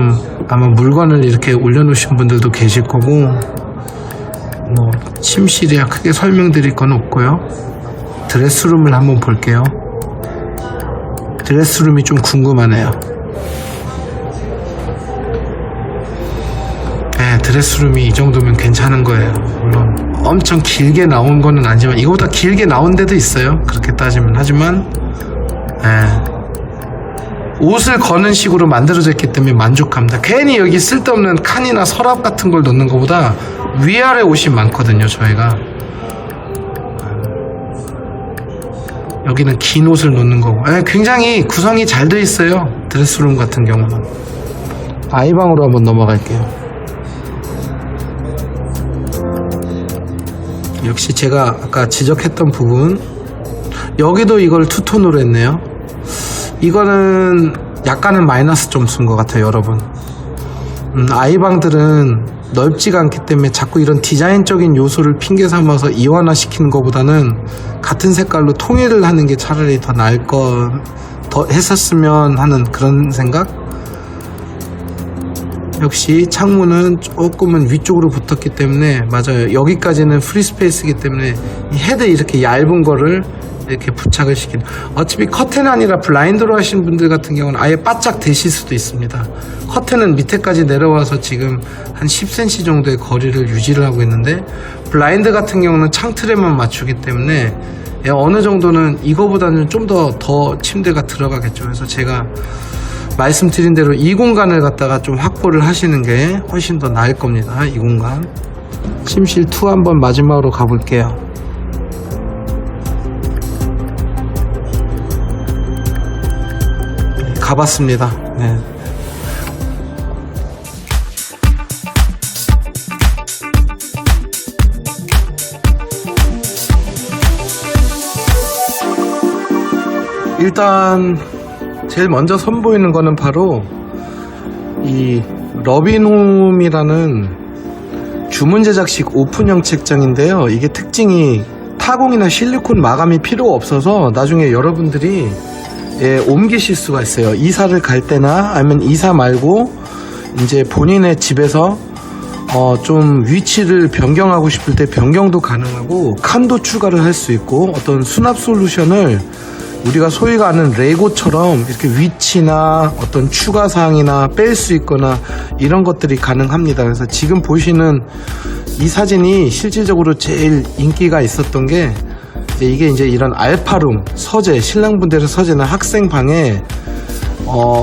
아마 물건을 이렇게 올려놓으신 분들도 계실 거고, 뭐 침실이야 크게 설명드릴 건 없고요. 드레스룸을 한번 볼게요. 드레스룸이 좀 궁금하네요. 드레스룸이 이 정도면 괜찮은 거예요. 물론 엄청 길게 나온 거는 아니지만 이거보다 길게 나온 데도 있어요. 그렇게 따지면. 하지만 옷을 거는 식으로 만들어져 있기 때문에 만족합니다. 괜히 여기 쓸데없는 칸이나 서랍 같은 걸 넣는 것보다 위아래 옷이 많거든요. 저희가 여기는 긴 옷을 놓는 거고. 굉장히 구성이 잘 돼 있어요. 드레스룸 같은 경우는. 아이방으로 한번 넘어갈게요. 역시 제가 아까 지적했던 부분, 여기도 이걸 투톤으로 했네요. 이거는 약간은 마이너스 점수인 것 같아요, 여러분. 아이방들은 넓지가 않기 때문에 자꾸 이런 디자인적인 요소를 핑계 삼아서 이완화 시키는 것보다는 같은 색깔로 통일을 하는 게 차라리 더 나을 더 했었으면 하는 그런 생각? 역시 창문은 조금은 위쪽으로 붙었기 때문에, 맞아요, 여기까지는 프리스페이스이기 때문에 이 헤드 이렇게 얇은 거를 이렇게 부착을 시키는. 어차피 커튼 아니라 블라인드로 하시는 분들 같은 경우는 아예 바짝 대실 수도 있습니다. 커튼은 밑에까지 내려와서 지금 한 10cm 정도의 거리를 유지를 하고 있는데, 블라인드 같은 경우는 창틀에만 맞추기 때문에 어느 정도는 이거보다는 좀 더 침대가 들어가겠죠. 그래서 제가 말씀드린 대로 이 공간을 갖다가 좀 확보를 하시는 게 훨씬 더 나을 겁니다. 이 공간. 침실 2 한번 마지막으로 가볼게요. 가봤습니다. 네. 일단 제일 먼저 선보이는 거는 바로 이 러빈홈이라는 주문 제작식 오픈형 책장인데요. 이게 특징이 타공이나 실리콘 마감이 필요 없어서 나중에 여러분들이 옮기실 수가 있어요. 이사를 갈 때나 아니면 이사 말고 이제 본인의 집에서 좀 위치를 변경하고 싶을 때 변경도 가능하고 칸도 추가를 할 수 있고, 어떤 수납 솔루션을 우리가 소위가 아는 레고처럼 이렇게 위치나 어떤 추가 사항이나 뺄 수 있거나 이런 것들이 가능합니다. 그래서 지금 보시는 이 사진이 실질적으로 제일 인기가 있었던 게 이게 이제 이런 알파룸 서재, 신랑분들의 서재나 학생 방에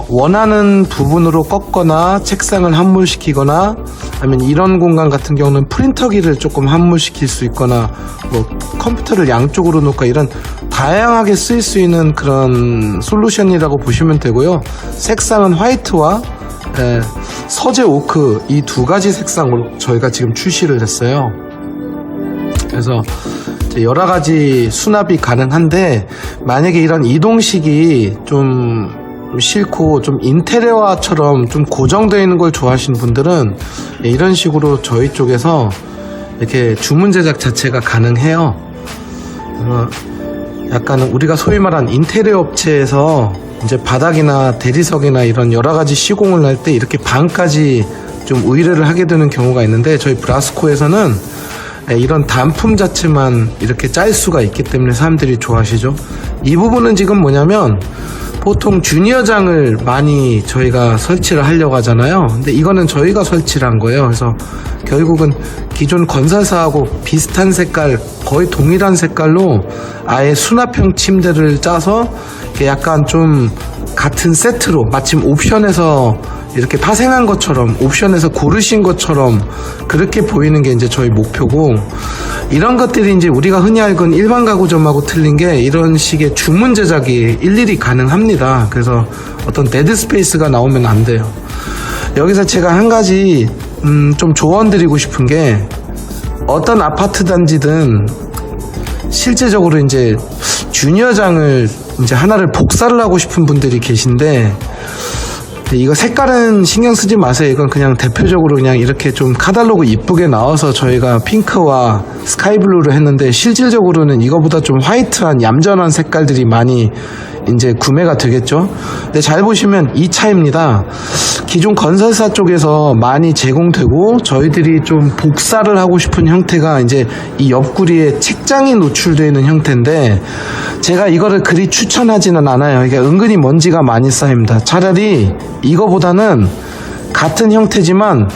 원하는 부분으로 꺾거나 책상을 함몰시키거나, 아니면 이런 공간 같은 경우는 프린터기를 조금 함몰시킬 수 있거나, 뭐 컴퓨터를 양쪽으로 놓고, 이런 다양하게 쓰일 수 있는 그런 솔루션이라고 보시면 되고요. 색상은 화이트와 서재 오크, 이 두 가지 색상으로 저희가 지금 출시를 했어요. 그래서 여러 가지 수납이 가능한데, 만약에 이런 이동식이 좀 싫고 좀 인테리어처럼 좀 고정되어 있는 걸 좋아하시는 분들은 이런 식으로 저희 쪽에서 이렇게 주문 제작 자체가 가능해요. 약간 우리가 소위 말한 인테리어 업체에서 이제 바닥이나 대리석이나 이런 여러 가지 시공을 할 때 이렇게 방까지 좀 의뢰를 하게 되는 경우가 있는데, 저희 브라스코에서는 이런 단품 자체만 이렇게 짤 수가 있기 때문에 사람들이 좋아하시죠. 이 부분은 지금 뭐냐면 보통 주니어장을 많이 저희가 설치를 하려고 하잖아요. 근데 이거는 저희가 설치를 한 거예요. 그래서 결국은 기존 건설사하고 비슷한 색깔, 거의 동일한 색깔로 아예 수납형 침대를 짜서 약간 좀 같은 세트로, 마침 옵션에서 이렇게 파생한 것처럼, 옵션에서 고르신 것처럼 그렇게 보이는 게 이제 저희 목표고, 이런 것들이 이제 우리가 흔히 알건 일반 가구점하고 틀린 게 이런 식의 주문 제작이 일일이 가능합니다. 그래서 어떤 데드 스페이스가 나오면 안 돼요. 여기서 제가 한 가지 좀 조언 드리고 싶은 게, 어떤 아파트 단지든 실제적으로 이제 주니어장을 이제 하나를 복사를 하고 싶은 분들이 계신데, 이거 색깔은 신경 쓰지 마세요. 이건 그냥 대표적으로 그냥 이렇게 좀 카탈로그 이쁘게 나와서 저희가 핑크와 스카이블루로 했는데, 실질적으로는 이거보다 좀 화이트한 얌전한 색깔들이 많이 이제 구매가 되겠죠. 근데 잘 보시면 이 차이입니다. 기존 건설사 쪽에서 많이 제공되고 저희들이 좀 복사를 하고 싶은 형태가 이제 이 옆구리에 책장이 노출되어 있는 형태인데, 제가 이거를 그리 추천하지는 않아요. 이게 은근히 먼지가 많이 쌓입니다. 차라리 이거보다는 같은 형태지만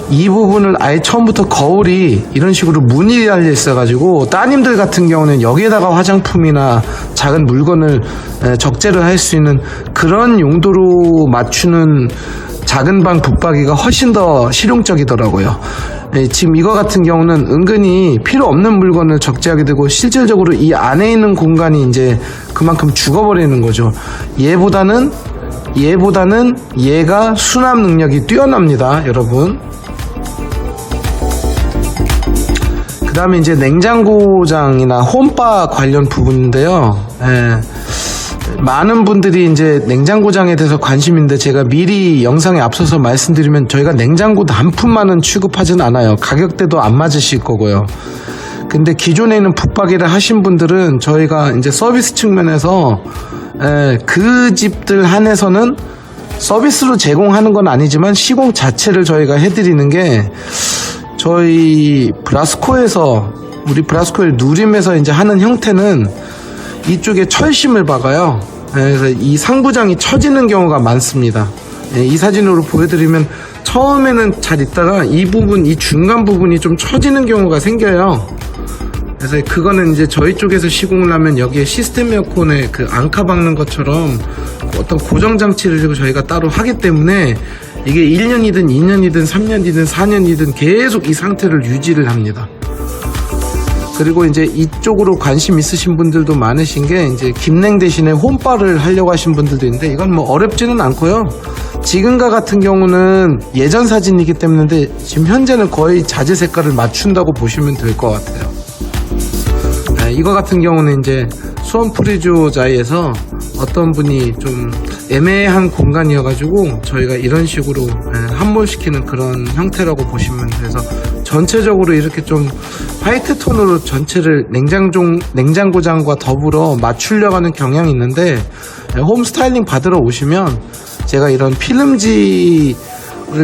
이 부분을 아예 처음부터 거울이 이런 식으로 무늬 달려 있어가지고, 따님들 같은 경우는 여기에다가 화장품이나 작은 물건을 적재를 할 수 있는 그런 용도로 맞추는 작은 방 붙박이가 훨씬 더 실용적이더라고요. 지금 이거 같은 경우는 은근히 필요 없는 물건을 적재하게 되고, 실질적으로 이 안에 있는 공간이 이제 그만큼 죽어버리는 거죠. 얘보다는 얘가 수납 능력이 뛰어납니다, 여러분. 그 다음에 이제 냉장고장이나 홈바 관련 부분인데요. 많은 분들이 이제 냉장고장에 대해서 관심인데, 제가 미리 영상에 앞서서 말씀드리면 저희가 냉장고 단품만은 취급하진 않아요. 가격대도 안 맞으실 거고요. 근데 기존에 있는 붙박이를 하신 분들은 저희가 이제 서비스 측면에서 그 집들 한해서는 서비스로 제공하는 건 아니지만 시공 자체를 저희가 해드리는 게, 저희 브라스코에서, 우리 브라스코의 누림에서 이제 하는 형태는 이쪽에 철심을 박아요. 그래서 이 상부장이 처지는 경우가 많습니다. 이 사진으로 보여드리면 처음에는 잘 있다가 이 부분, 이 중간 부분이 좀 처지는 경우가 생겨요. 그래서 그거는 이제 저희 쪽에서 시공을 하면 여기에 시스템 에어컨에 그 앙카 박는 것처럼 어떤 고정 장치를 저희가 따로 하기 때문에 이게 1년이든 2년이든 3년이든 4년이든 계속 이 상태를 유지를 합니다. 그리고 이제 이쪽으로 관심 있으신 분들도 많으신 게, 이제 김냉 대신에 홈바를 하려고 하신 분들도 있는데, 이건 뭐 어렵지는 않고요. 지금과 같은 경우는 예전 사진이기 때문에 지금 현재는 거의 자재 색깔을 맞춘다고 보시면 될 것 같아요. 이거 같은 경우는 이제 수원 프리조자이에서 어떤 분이 좀 애매한 공간이어가지고 저희가 이런 식으로 함몰시키는 그런 형태라고 보시면 돼서, 전체적으로 이렇게 좀 화이트 톤으로 전체를 냉장고장과 더불어 맞추려고 하는 경향이 있는데, 홈 스타일링 받으러 오시면 제가 이런 필름지를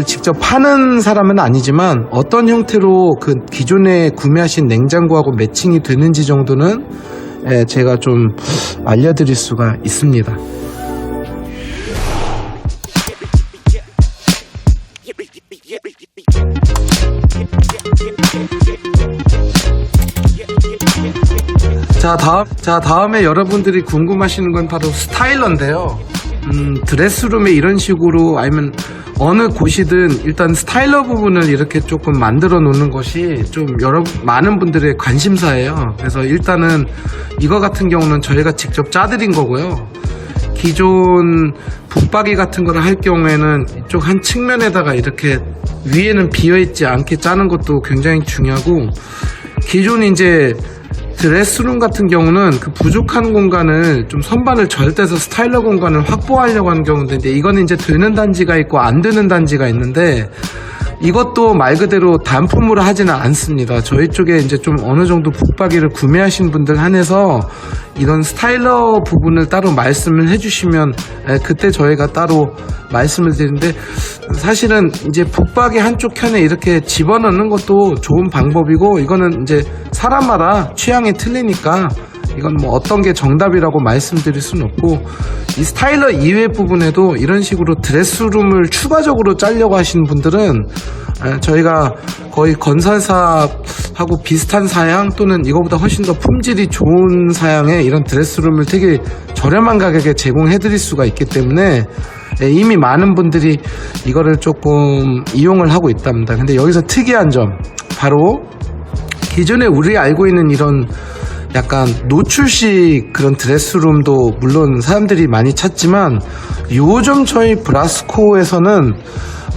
직접 파는 사람은 아니지만 어떤 형태로 그 기존에 구매하신 냉장고하고 매칭이 되는지 정도는 제가 좀 알려드릴 수가 있습니다. 자, 다음에 여러분들이 궁금하시는 건 바로 스타일러인데요. 드레스룸에 이런 식으로, 아니면 어느 곳이든 일단 스타일러 부분을 이렇게 조금 만들어 놓는 것이 좀 많은 분들의 관심사예요. 그래서 일단은 이거 같은 경우는 저희가 직접 짜드린 거고요. 기존 붙박이 같은 거를 할 경우에는 이쪽 한 측면에다가 이렇게 위에는 비어있지 않게 짜는 것도 굉장히 중요하고, 기존 이제 드레스룸 같은 경우는 그 부족한 공간을 좀 선반을 절대서 스타일러 공간을 확보하려고 하는 경우인데, 이거는 이제 되는 단지가 있고 안 되는 단지가 있는데, 이것도 말 그대로 단품으로 하지는 않습니다. 저희 쪽에 이제 좀 어느 정도 붙박이를 구매하신 분들 한해서 이런 스타일러 부분을 따로 말씀을 해주시면 그때 저희가 따로 말씀을 드리는데, 사실은 이제 붙박이 한쪽 편에 이렇게 집어넣는 것도 좋은 방법이고, 이거는 이제 사람마다 취향이 틀리니까 이건 뭐 어떤 게 정답이라고 말씀드릴 수는 없고, 이 스타일러 이외 부분에도 이런 식으로 드레스룸을 추가적으로 짜려고 하시는 분들은 저희가 거의 건설사하고 비슷한 사양 또는 이거보다 훨씬 더 품질이 좋은 사양의 이런 드레스룸을 되게 저렴한 가격에 제공해 드릴 수가 있기 때문에 이미 많은 분들이 이거를 조금 이용을 하고 있답니다. 근데 여기서 특이한 점, 바로 기존에 우리 알고 있는 이런 약간 노출식 그런 드레스룸도 물론 사람들이 많이 찾지만, 요즘 저희 브라스코에서는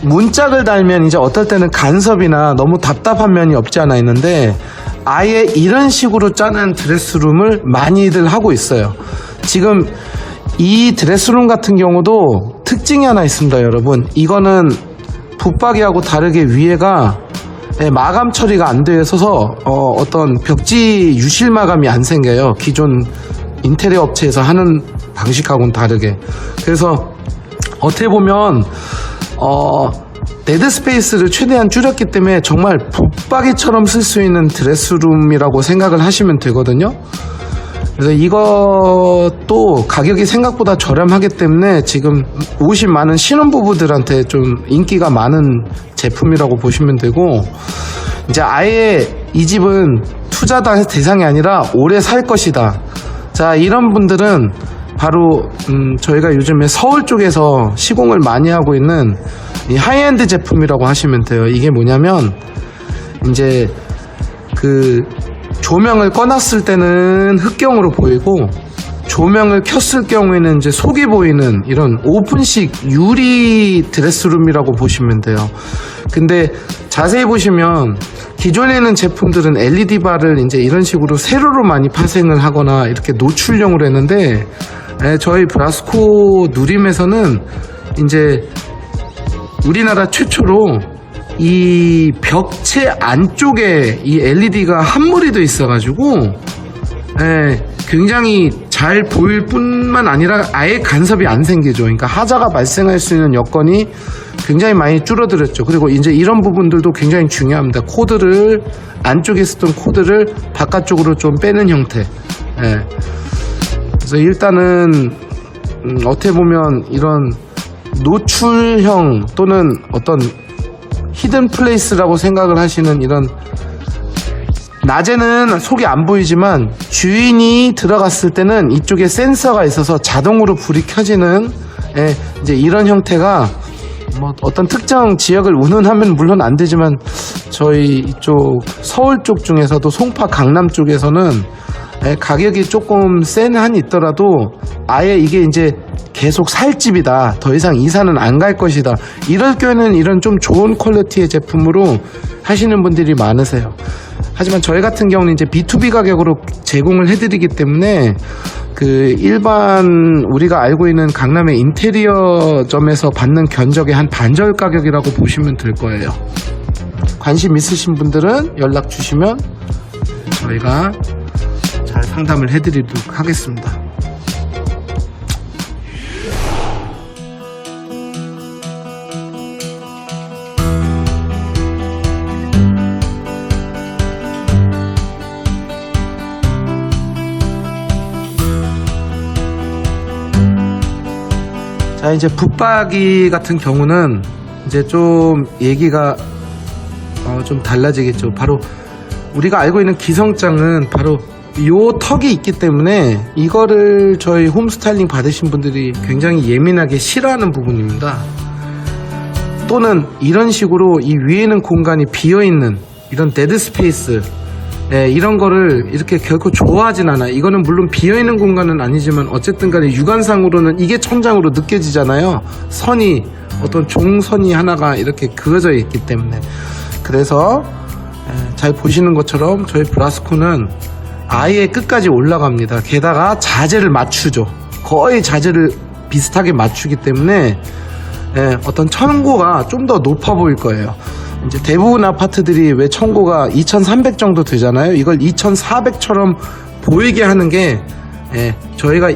문짝을 달면 이제 어떨 때는 간섭이나 너무 답답한 면이 없지 않아 있는데, 아예 이런 식으로 짜는 드레스룸을 많이들 하고 있어요. 지금 이 드레스룸 같은 경우도 특징이 하나 있습니다, 여러분. 이거는 붙박이하고 다르게 위에가 마감 처리가 안 되어 있어서 어떤 벽지 유실 마감이 안 생겨요. 기존 인테리어 업체에서 하는 방식하고는 다르게. 그래서 어떻게 보면 데드 스페이스를 최대한 줄였기 때문에 정말 붙박이처럼 쓸 수 있는 드레스룸이라고 생각을 하시면 되거든요. 그래서 이것도 가격이 생각보다 저렴하기 때문에 지금 오신 많은 신혼부부들한테 좀 인기가 많은 제품이라고 보시면 되고, 이제 아예 이 집은 투자 대상이 아니라 오래 살 것이다. 자, 이런 분들은 바로 저희가 요즘에 서울 쪽에서 시공을 많이 하고 있는 이 하이엔드 제품이라고 하시면 돼요. 이게 뭐냐면 이제 그 조명을 꺼놨을 때는 흑경으로 보이고, 조명을 켰을 경우에는 이제 속이 보이는 이런 오픈식 유리 드레스룸이라고 보시면 돼요. 근데 자세히 보시면 기존에 있는 제품들은 LED 바를 이제 이런 식으로 세로로 많이 파생을 하거나 이렇게 노출형으로 했는데, 저희 브라스코 누림에서는 이제 우리나라 최초로 이 벽체 안쪽에 이 LED가 함몰이 돼 있어가지고 굉장히 잘 보일 뿐만 아니라 아예 간섭이 안 생기죠. 그러니까 하자가 발생할 수 있는 여건이 굉장히 많이 줄어들었죠. 그리고 이제 이런 부분들도 굉장히 중요합니다. 코드를 안쪽에 있었던 코드를 바깥쪽으로 좀 빼는 형태. 그래서 일단은 어떻게 보면 이런 노출형 또는 어떤 히든 플레이스라고 생각을 하시는, 이런 낮에는 속이 안 보이지만 주인이 들어갔을 때는 이쪽에 센서가 있어서 자동으로 불이 켜지는 이제 이런 형태가 뭐 어떤 특정 지역을 운운하면 물론 안 되지만 저희 이쪽 서울 쪽 중에서도 송파 강남 쪽에서는 가격이 조금 센 한이 있더라도 아예 이게 이제 계속 살 집이다, 더 이상 이사는 안 갈 것이다, 이럴 경우에는 이런 좀 좋은 퀄리티의 제품으로 하시는 분들이 많으세요. 하지만 저희 같은 경우는 이제 B2B 가격으로 제공을 해드리기 때문에 그 일반 우리가 알고 있는 강남의 인테리어점에서 받는 견적의 한 반절 가격이라고 보시면 될 거예요. 관심 있으신 분들은 연락 주시면 저희가 잘 상담을 해드리도록 하겠습니다. 자, 이제 붙박이 같은 경우는 이제 좀 얘기가 좀 달라지겠죠. 바로 우리가 알고 있는 기성장은 바로 요 턱이 있기 때문에 이거를 저희 홈스타일링 받으신 분들이 굉장히 예민하게 싫어하는 부분입니다. 또는 이런 식으로 이 위에는 공간이 비어있는 이런 데드 스페이스, 이런 거를 이렇게 결코 좋아하진 않아요. 이거는 물론 비어있는 공간은 아니지만 어쨌든 간에 육안상으로는 이게 천장으로 느껴지잖아요. 선이, 어떤 종선이 하나가 이렇게 그어져 있기 때문에. 그래서 잘 보시는 것처럼 저희 브라스코는 아예 끝까지 올라갑니다. 게다가 자재를 맞추죠. 거의 자재를 비슷하게 맞추기 때문에 어떤 천고가 좀 더 높아 보일 거예요. 이제 대부분 아파트들이 왜 천고가 2300 정도 되잖아요. 이걸 2400처럼 보이게 하는 게 저희가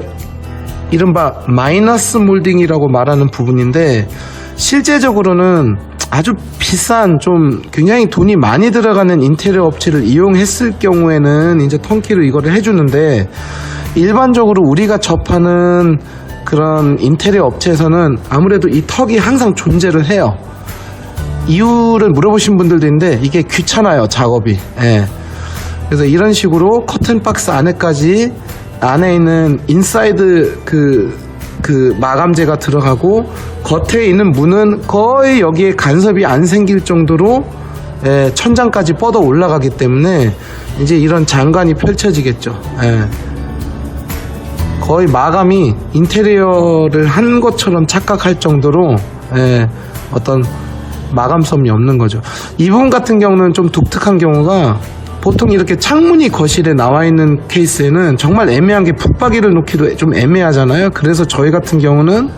이른바 마이너스 몰딩이라고 말하는 부분인데, 실제적으로는 아주 비싼, 좀 굉장히 돈이 많이 들어가는 인테리어 업체를 이용했을 경우에는 이제 턴키로 이거를 해주는데, 일반적으로 우리가 접하는 그런 인테리어 업체에서는 아무래도 이 턱이 항상 존재를 해요. 이유를 물어보신 분들도 있는데 이게 귀찮아요, 작업이. 그래서 이런 식으로 커튼박스 안에까지, 안에 있는 인사이드 그 마감재가 들어가고, 겉에 있는 문은 거의 여기에 간섭이 안 생길 정도로 천장까지 뻗어 올라가기 때문에 이제 이런 장관이 펼쳐지겠죠. 거의 마감이 인테리어를 한 것처럼 착각할 정도로 어떤 마감섬이 없는 거죠. 이 부분 같은 경우는 좀 독특한 경우가, 보통 이렇게 창문이 거실에 나와 있는 케이스에는 정말 애매한 게 붙박이를 놓기도 좀 애매하잖아요. 그래서 저희 같은 경우는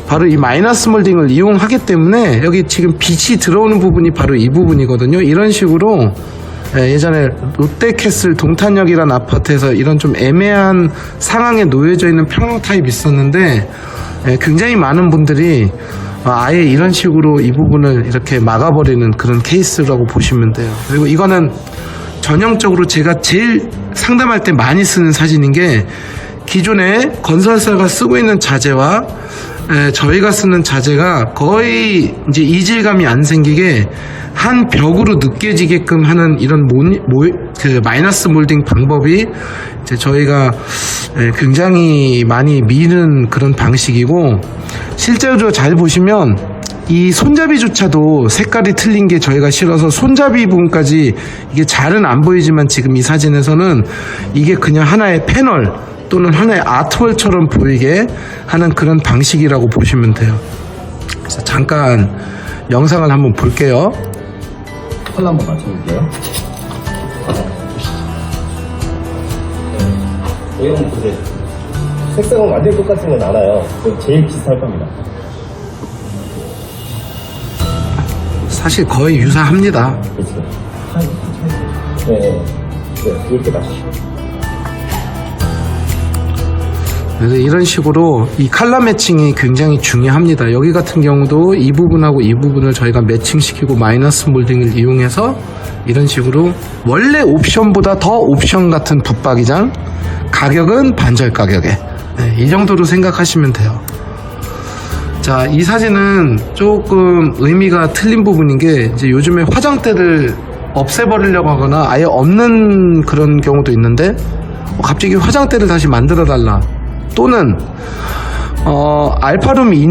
바로 이 마이너스 몰딩을 이용하기 때문에 여기 지금 빛이 들어오는 부분이 바로 이 부분이거든요. 이런 식으로 예전에 롯데캐슬 동탄역이라는 아파트에서 이런 좀 애매한 상황에 놓여져 있는 평형 타입이 있었는데, 굉장히 많은 분들이 아예 이런 식으로 이 부분을 이렇게 막아버리는 그런 케이스라고 보시면 돼요. 그리고 이거는 전형적으로 제가 제일 상담할 때 많이 쓰는 사진인 게, 기존에 건설사가 쓰고 있는 자재와 저희가 쓰는 자재가 거의 이제 이질감이 안 생기게 한 벽으로 느껴지게끔 하는 이런 그 마이너스 몰딩 방법이 이제 저희가 굉장히 많이 미는 그런 방식이고, 실제로 잘 보시면 이 손잡이조차도 색깔이 틀린 게 저희가 싫어서 손잡이 부분까지, 이게 잘은 안 보이지만 지금 이 사진에서는 이게 그냥 하나의 패널 또는 하나의 아트월처럼 보이게 하는 그런 방식이라고 보시면 돼요. 그래서 잠깐 영상을 한번 볼게요. 컬러 한번 맞춰볼게요. 이건 보세요. 색상은 완전히 똑같은 건 알아요. 제일 비슷할 겁니다. 사실 거의 유사합니다. 그렇죠. 네, 이렇게 맞추시죠. 그래서 이런 식으로 이 컬러 매칭이 굉장히 중요합니다. 여기 같은 경우도 이 부분하고 이 부분을 저희가 매칭시키고 마이너스 몰딩을 이용해서 이런 식으로, 원래 옵션보다 더 옵션 같은 붙박이장, 가격은 반절 가격에, 이 정도로 생각하시면 돼요. 자, 이 사진은 조금 의미가 틀린 부분인 게, 이제 요즘에 화장대를 없애버리려고 하거나 아예 없는 그런 경우도 있는데, 갑자기 화장대를 다시 만들어 달라, 또는 알파룸이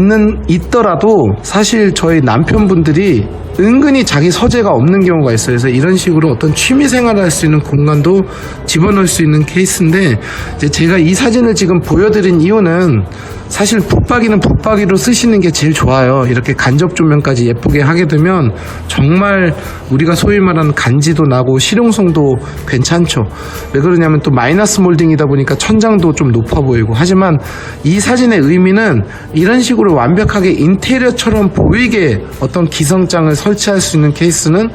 있더라도 사실 저희 남편분들이 은근히 자기 서재가 없는 경우가 있어요. 그래서 이런 식으로 어떤 취미 생활을 할 수 있는 공간도 집어넣을 수 있는 케이스인데, 이제 제가 이 사진을 지금 보여드린 이유는, 사실 붙박이는 붙박이로 쓰시는 게 제일 좋아요. 이렇게 간접 조명까지 예쁘게 하게 되면 정말 우리가 소위 말하는 간지도 나고 실용성도 괜찮죠. 왜 그러냐면 또 마이너스 몰딩이다 보니까 천장도 좀 높아 보이고. 하지만 이 사진의 의미는 이런 식으로 완벽하게 인테리어처럼 보이게 어떤 기성장을 설치할 수 있는 케이스는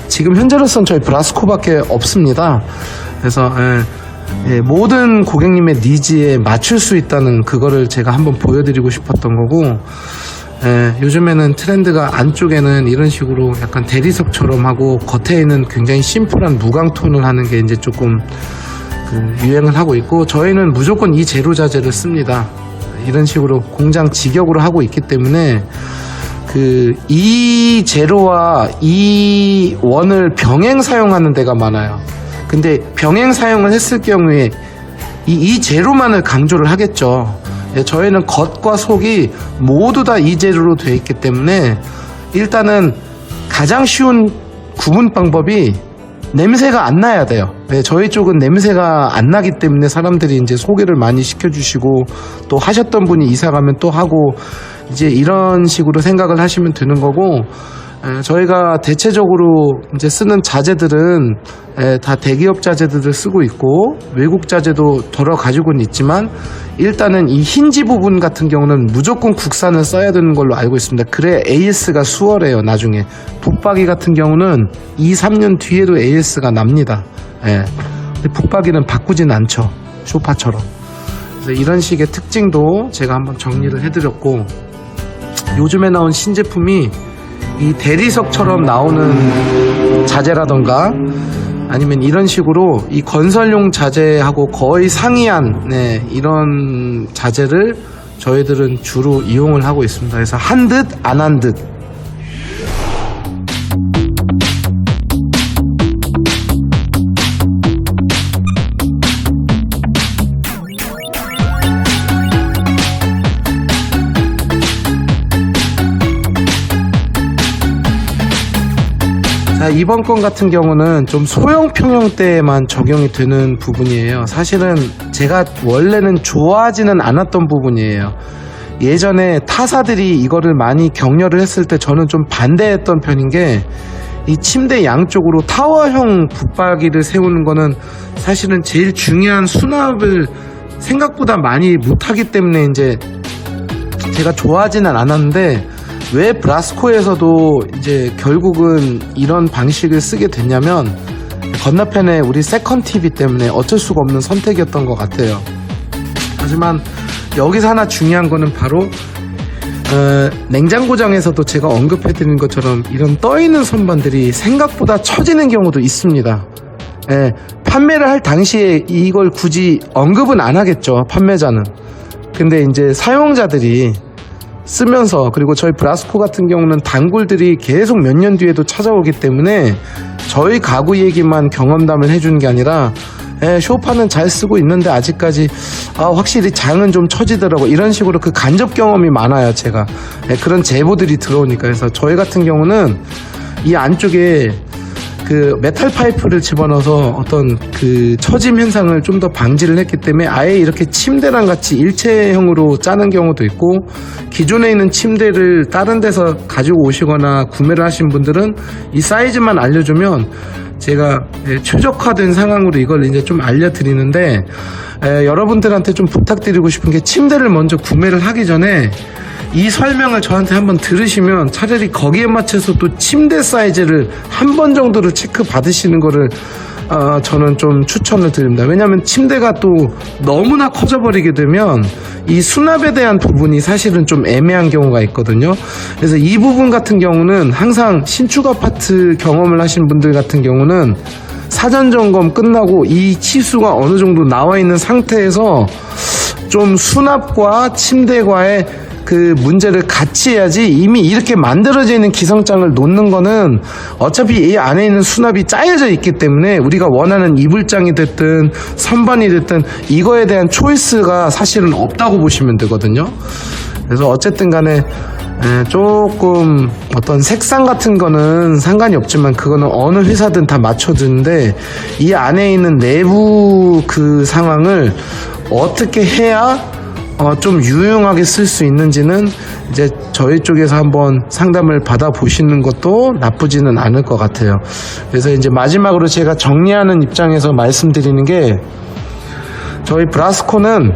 지금 현재로서는 저희 브라스코밖에 없습니다. 그래서 모든 고객님의 니즈에 맞출 수 있다는 그거를 제가 한번 보여드리고 싶었던 거고, 요즘에는 트렌드가 안쪽에는 이런 식으로 약간 대리석처럼 하고 겉에 있는 굉장히 심플한 무광톤을 하는 게 이제 조금 유행을 하고 있고, 저희는 무조건 이 제로 자재를 씁니다. 이런 식으로 공장 직역으로 하고 있기 때문에 이 제로와 이 원을 병행 사용하는 데가 많아요. 근데 병행 사용을 했을 경우에 이 제로만을 강조를 하겠죠. 저희는 겉과 속이 모두 다 이 제로로 되어 있기 때문에, 일단은 가장 쉬운 구분 방법이 냄새가 안 나야 돼요. 저희 쪽은 냄새가 안 나기 때문에 사람들이 이제 소개를 많이 시켜주시고, 또 하셨던 분이 이사 가면 또 하고, 이제 이런 식으로 생각을 하시면 되는 거고, 저희가 대체적으로 이제 쓰는 자재들은 다 대기업 자재들을 쓰고 있고 외국 자재도 덜어 가지고는 있지만 일단은 이 힌지 부분 같은 경우는 무조건 국산을 써야 되는 걸로 알고 있습니다. 그래 AS가 수월해요. 나중에 붙박이 같은 경우는 2, 3년 뒤에도 AS가 납니다. 근데 붙박이는 바꾸진 않죠. 쇼파처럼. 그래서 이런 식의 특징도 제가 한번 정리를 해드렸고, 요즘에 나온 신제품이 이 대리석처럼 나오는 자재라던가 아니면 이런 식으로 이 건설용 자재하고 거의 상이한 이런 자재를 저희들은 주로 이용을 하고 있습니다. 그래서 한 듯 안 한 듯. 자, 이번 건 같은 경우는 좀 소형 평형대에만 적용이 되는 부분이에요. 사실은 제가 원래는 좋아하지는 않았던 부분이에요. 예전에 타사들이 이거를 많이 격려를 했을 때 저는 좀 반대했던 편인 게, 이 침대 양쪽으로 타워형 붙박이를 세우는 거는 사실은 제일 중요한 수납을 생각보다 많이 못하기 때문에 이제 제가 좋아하지는 않았는데, 왜 브라스코에서도 이제 결국은 이런 방식을 쓰게 됐냐면 건너편에 우리 세컨 TV 때문에 어쩔 수가 없는 선택이었던 것 같아요. 하지만 여기서 하나 중요한 거는 바로 냉장고장에서도 제가 언급해드린 것처럼 이런 떠있는 선반들이 생각보다 처지는 경우도 있습니다. 판매를 할 당시에 이걸 굳이 언급은 안 하겠죠, 판매자는. 근데 이제 사용자들이 쓰면서, 그리고 저희 브라스코 같은 경우는 단골들이 계속 몇 년 뒤에도 찾아오기 때문에 저희 가구 얘기만 경험담을 해주는 게 아니라 쇼파는 잘 쓰고 있는데 아직까지 확실히 장은 좀 처지더라고, 이런 식으로 그 간접 경험이 많아요. 제가 그런 제보들이 들어오니까. 그래서 저희 같은 경우는 이 안쪽에 그 메탈 파이프를 집어넣어서 어떤 그 처짐 현상을 좀 더 방지를 했기 때문에 아예 이렇게 침대랑 같이 일체형으로 짜는 경우도 있고, 기존에 있는 침대를 다른 데서 가지고 오시거나 구매를 하신 분들은 이 사이즈만 알려주면 제가 최적화된 상황으로 이걸 이제 좀 알려드리는데, 여러분들한테 좀 부탁드리고 싶은 게, 침대를 먼저 구매를 하기 전에 이 설명을 저한테 한번 들으시면 차라리 거기에 맞춰서 또 침대 사이즈를 한 번 정도를 체크 받으시는 거를 저는 좀 추천을 드립니다. 왜냐하면 침대가 또 너무나 커져버리게 되면 이 수납에 대한 부분이 사실은 좀 애매한 경우가 있거든요. 그래서 이 부분 같은 경우는 항상 신축 아파트 경험을 하신 분들 같은 경우는 사전 점검 끝나고 이 치수가 어느 정도 나와 있는 상태에서 좀 수납과 침대과의 그 문제를 같이 해야지, 이미 이렇게 만들어져 있는 기성장을 놓는 거는 어차피 이 안에 있는 수납이 짜여져 있기 때문에 우리가 원하는 이불장이 됐든 선반이 됐든 이거에 대한 초이스가 사실은 없다고 보시면 되거든요. 그래서 어쨌든 간에 조금 어떤 색상 같은 거는 상관이 없지만 그거는 어느 회사든 다 맞춰주는데, 이 안에 있는 내부 그 상황을 어떻게 해야 좀 유용하게 쓸 수 있는지는 이제 저희 쪽에서 한번 상담을 받아보시는 것도 나쁘지는 않을 것 같아요. 그래서 이제 마지막으로 제가 정리하는 입장에서 말씀드리는 게, 저희 브라스코는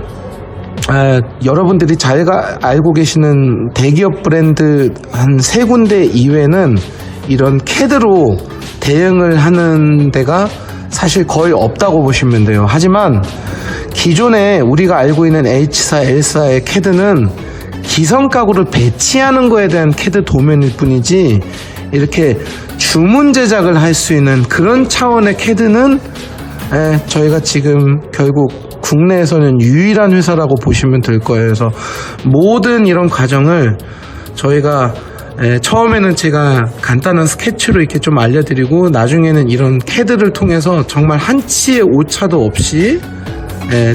여러분들이 잘 알고 계시는 대기업 브랜드 한 3군데 이외에는 이런 캐드로 대응을 하는 데가 사실 거의 없다고 보시면 돼요. 하지만 기존에 우리가 알고 있는 H사, L사의 캐드는 기성 가구를 배치하는 거에 대한 캐드 도면일 뿐이지, 이렇게 주문 제작을 할 수 있는 그런 차원의 캐드는 저희가 지금 결국 국내에서는 유일한 회사라고 보시면 될 거예요. 그래서 모든 이런 과정을 저희가 처음에는 제가 간단한 스케치로 이렇게 좀 알려드리고, 나중에는 이런 캐드를 통해서 정말 한치의 오차도 없이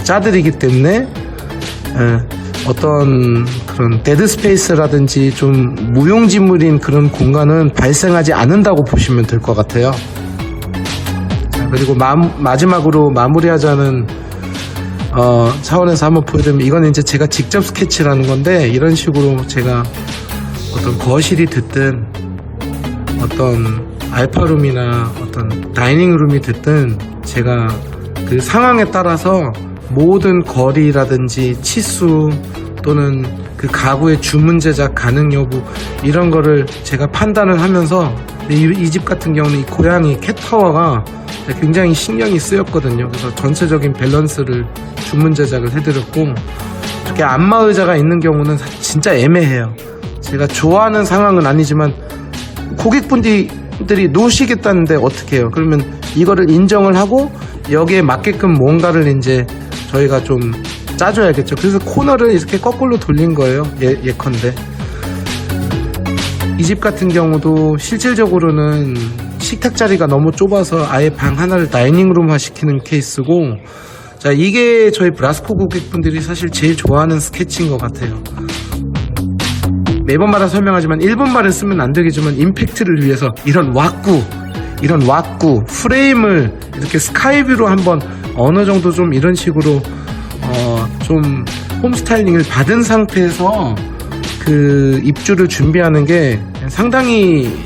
짜드리기 때문에 어떤 그런 데드 스페이스라든지 좀 무용지물인 그런 공간은 발생하지 않는다고 보시면 될 것 같아요. 자, 그리고 마지막으로 마무리하자는 차원에서 한번 보여드리면, 이건 이제 제가 직접 스케치라는 건데, 이런 식으로 제가 어떤 거실이 됐든 어떤 알파룸이나 어떤 다이닝룸이 됐든 제가 그 상황에 따라서 모든 거리라든지 치수 또는 그 가구의 주문 제작 가능 여부 이런 거를 제가 판단을 하면서 이 집 같은 경우는 이 고양이 캣타워가 굉장히 신경이 쓰였거든요. 그래서 전체적인 밸런스를 주문 제작을 해드렸고, 이렇게 안마의자가 있는 경우는 진짜 애매해요. 제가 좋아하는 상황은 아니지만 고객분들이 놓으시겠다는데 어떻게 해요? 그러면 이거를 인정을 하고 여기에 맞게끔 뭔가를 이제 저희가 좀 짜줘야겠죠. 그래서 코너를 이렇게 거꾸로 돌린 거예요. 예컨대 이 집 같은 경우도 실질적으로는 식탁 자리가 너무 좁아서 아예 방 하나를 다이닝룸화 시키는 케이스고, 자, 이게 저희 브라스코 고객분들이 사실 제일 좋아하는 스케치인 것 같아요. 매번마다 설명하지만 일본말을 쓰면 안 되겠지만 임팩트를 위해서 이런 왁구 프레임을 이렇게 스카이뷰로 한번 어느 정도 좀 이런 식으로 좀 홈스타일링을 받은 상태에서 그 입주를 준비하는 게 상당히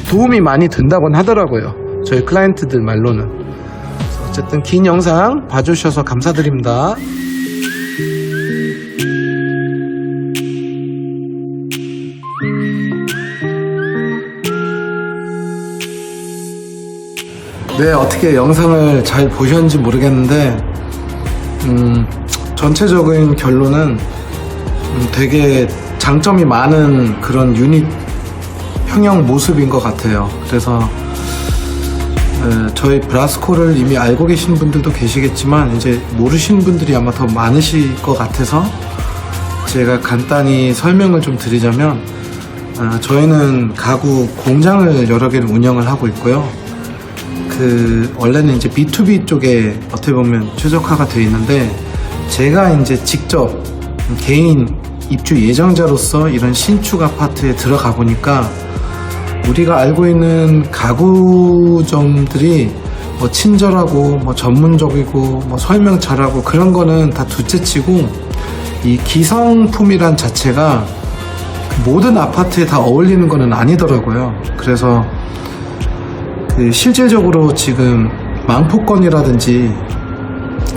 도움이 많이 된다곤 하더라고요. 저희 클라이언트들 말로는. 어쨌든 긴 영상 봐주셔서 감사드립니다. 네, 어떻게 영상을 잘 보셨는지 모르겠는데 전체적인 결론은 되게 장점이 많은 그런 유닛 평형 모습인 것 같아요. 그래서 저희 브라스코를 이미 알고 계신 분들도 계시겠지만 이제 모르시는 분들이 아마 더 많으실 것 같아서 제가 간단히 설명을 좀 드리자면, 저희는 가구 공장을 여러 개를 운영을 하고 있고요. 원래는 이제 B2B 쪽에 어떻게 보면 최적화가 되어 있는데, 제가 이제 직접 개인 입주 예정자로서 이런 신축 아파트에 들어가 보니까 우리가 알고 있는 가구점들이 뭐 친절하고 뭐 전문적이고 뭐 설명 잘하고 그런 거는 다 둘째치고, 이 기성품이란 자체가 모든 아파트에 다 어울리는 거는 아니더라고요. 그래서 실질적으로 지금 망포권이라든지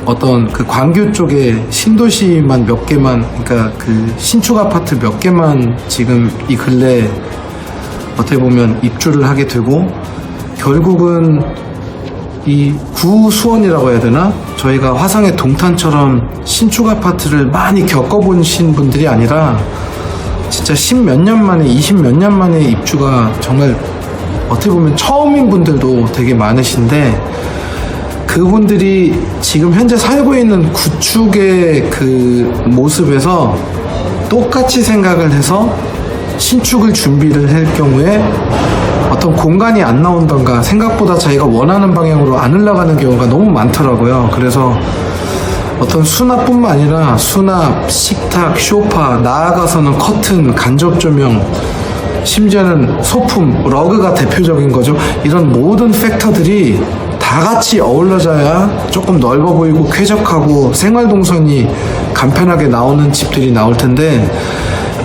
어떤 그 광교 쪽에 신도시만 몇 개만, 그러니까 그 신축 아파트 몇 개만 지금 이 근래 어떻게 보면 입주를 하게 되고, 결국은 이 구수원이라고 해야 되나? 저희가 화성의 동탄처럼 신축 아파트를 많이 겪어보신 분들이 아니라 진짜 10몇 년 만에 20몇 년 만에 입주가 정말 어떻게 보면 처음인 분들도 되게 많으신데, 그분들이 지금 현재 살고 있는 구축의 그 모습에서 똑같이 생각을 해서 신축을 준비를 할 경우에 어떤 공간이 안 나온던가 생각보다 자기가 원하는 방향으로 안 흘러가는 경우가 너무 많더라고요. 그래서 어떤 수납뿐만 아니라 수납, 식탁, 소파, 나아가서는 커튼, 간접 조명, 심지어는 소품, 러그가 대표적인 거죠. 이런 모든 팩터들이 다 같이 어우러져야 조금 넓어 보이고 쾌적하고 생활 동선이 간편하게 나오는 집들이 나올 텐데,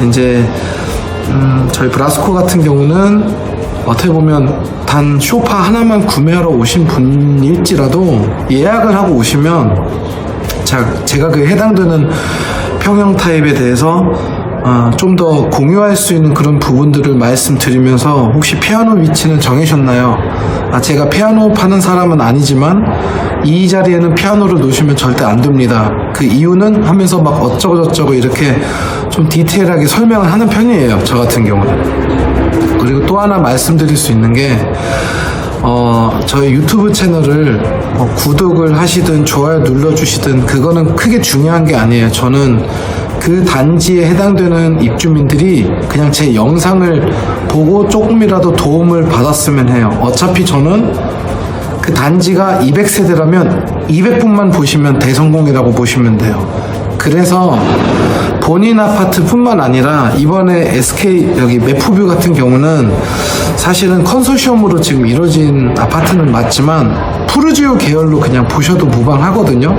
이제 저희 브라스코 같은 경우는 어떻게 보면 단 소파 하나만 구매하러 오신 분일지라도 예약을 하고 오시면 제가 그 해당되는 평형 타입에 대해서 좀 더 공유할 수 있는 그런 부분들을 말씀드리면서, 혹시 피아노 위치는 정하셨나요? 제가 피아노 파는 사람은 아니지만 이 자리에는 피아노를 놓으시면 절대 안 됩니다. 그 이유는 하면서 막 어쩌고저쩌고 이렇게 좀 디테일하게 설명을 하는 편이에요, 저 같은 경우는. 그리고 또 하나 말씀드릴 수 있는 게, 저희 유튜브 채널을 구독을 하시든 좋아요 눌러주시든 그거는 크게 중요한 게 아니에요. 저는 그 단지에 해당되는 입주민들이 그냥 제 영상을 보고 조금이라도 도움을 받았으면 해요. 어차피 저는 그 단지가 200세대라면 200분만 보시면 대성공이라고 보시면 돼요. 그래서 본인 아파트뿐만 아니라 이번에 SK 여기 매프뷰 같은 경우는 사실은 컨소시엄으로 지금 이루어진 아파트는 맞지만 푸르지오 계열로 그냥 보셔도 무방하거든요.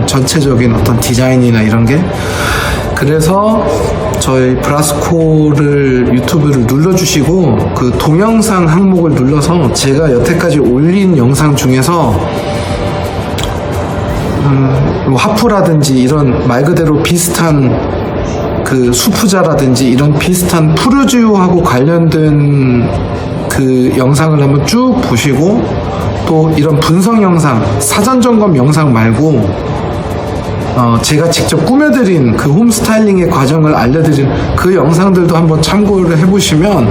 전체적인 어떤 디자인이나 이런 게. 그래서 저희 브라스코를 유튜브를 눌러주시고 그 동영상 항목을 눌러서 제가 여태까지 올린 영상 중에서 뭐 하프라든지 이런 말 그대로 비슷한 그 수프자라든지 이런 비슷한 푸르주하고 관련된 그 영상을 한번 쭉 보시고, 또 이런 분석 영상, 사전 점검 영상 말고 제가 직접 꾸며드린 그 홈 스타일링의 과정을 알려드린 그 영상들도 한번 참고를 해보시면,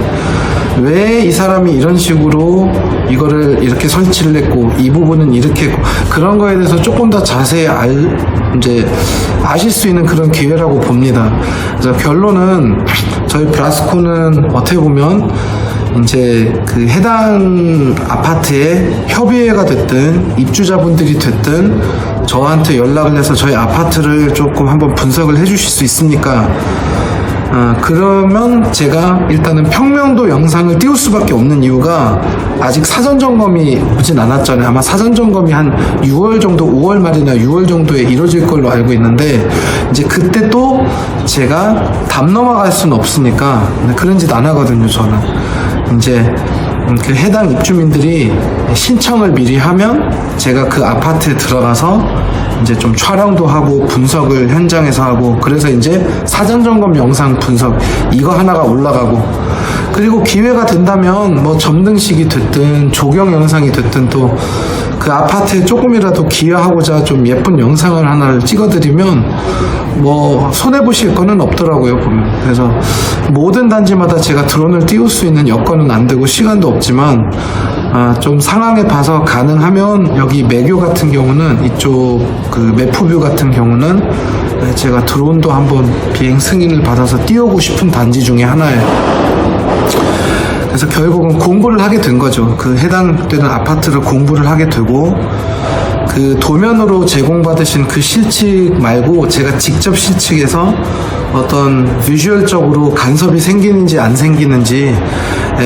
왜 이 사람이 이런 식으로 이거를 이렇게 설치를 했고 이 부분은 이렇게 했고, 그런 거에 대해서 조금 더 자세히 이제 아실 수 있는 그런 기회라고 봅니다. 그래서 결론은 저희 브라스코는 어떻게 보면 이제 그 해당 아파트에 협의회가 됐든 입주자분들이 됐든 저한테 연락을 해서 저희 아파트를 조금 한번 분석을 해주실 수 있습니까? 그러면 제가 일단은 평명도 영상을 띄울 수밖에 없는 이유가, 아직 사전점검이 오진 않았잖아요. 아마 사전점검이 한 6월 정도, 5월 말이나 6월 정도에 이루어질 걸로 알고 있는데, 이제 그때 또 제가 담 넘어갈 수는 없으니까 그런 짓 안 하거든요, 저는. 이제 그 해당 입주민들이 신청을 미리 하면 제가 그 아파트에 들어가서 이제 좀 촬영도 하고 분석을 현장에서 하고, 그래서 이제 사전점검 영상 분석 이거 하나가 올라가고, 그리고 기회가 된다면 뭐 점등식이 됐든 조경 영상이 됐든 또 그 아파트에 조금이라도 기여하고자 좀 예쁜 영상을 하나를 찍어드리면 뭐 손해보실 거는 없더라고요, 보면. 그래서 모든 단지마다 제가 드론을 띄울 수 있는 여건은 안 되고 시간도 없지만, 좀 상황에 봐서 가능하면 여기 매교 같은 경우는, 이쪽 그 매프뷰 같은 경우는 제가 드론도 한번 비행 승인을 받아서 띄우고 싶은 단지 중에 하나예요. 그래서 결국은 공부를 하게 된 거죠. 그 해당되는 아파트를 공부를 하게 되고, 그 도면으로 제공받으신 그 실측 말고 제가 직접 실측해서 어떤 비주얼적으로 간섭이 생기는지 안 생기는지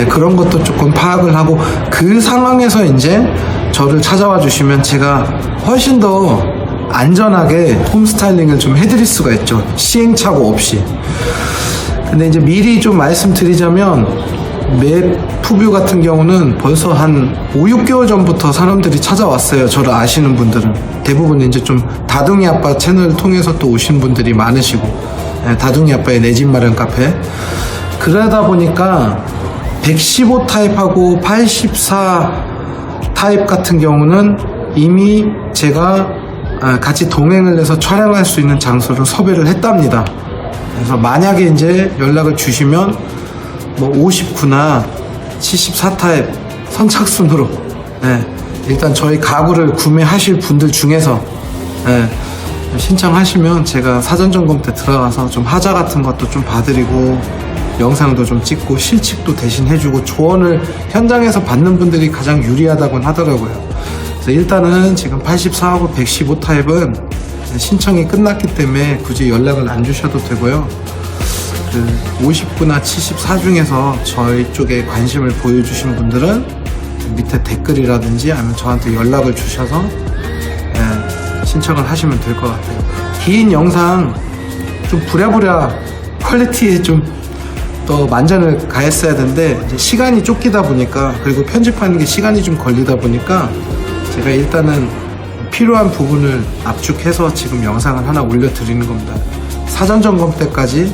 그런 것도 조금 파악을 하고, 그 상황에서 이제 저를 찾아와 주시면 제가 훨씬 더 안전하게 홈 스타일링을 좀 해드릴 수가 있죠. 시행착오 없이. 근데 이제 미리 좀 말씀드리자면, 매프뷰 같은 경우는 벌써 한 5, 6개월 전부터 사람들이 찾아왔어요. 저를 아시는 분들은. 대부분 이제 좀 다둥이 아빠 채널을 통해서 또 오신 분들이 많으시고, 다둥이 아빠의 내 집 마련 카페. 그러다 보니까 115 타입하고 84 타입 같은 경우는 이미 제가 같이 동행을 해서 촬영할 수 있는 장소를 섭외를 했답니다. 그래서 만약에 이제 연락을 주시면 뭐 59나 74 타입 선착순으로 일단 저희 가구를 구매하실 분들 중에서 신청하시면 제가 사전점검 때 들어가서 좀 하자 같은 것도 좀 봐드리고, 영상도 좀 찍고 실측도 대신 해주고, 조언을 현장에서 받는 분들이 가장 유리하다곤 하더라고요. 그래서 일단은 지금 84하고 115 타입은 신청이 끝났기 때문에 굳이 연락을 안 주셔도 되고요. 그 59나 74 중에서 저희 쪽에 관심을 보여주신 분들은 밑에 댓글이라든지 아니면 저한테 연락을 주셔서 신청을 하시면 될 것 같아요. 긴 영상 좀 부랴부랴 퀄리티에 좀 더 만전을 가했어야 되는데, 이제 시간이 쫓기다 보니까, 그리고 편집하는 게 시간이 좀 걸리다 보니까 제가 일단은 필요한 부분을 압축해서 지금 영상을 하나 올려드리는 겁니다. 사전 점검 때까지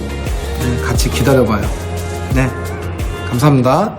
같이 기다려봐요. 네, 감사합니다.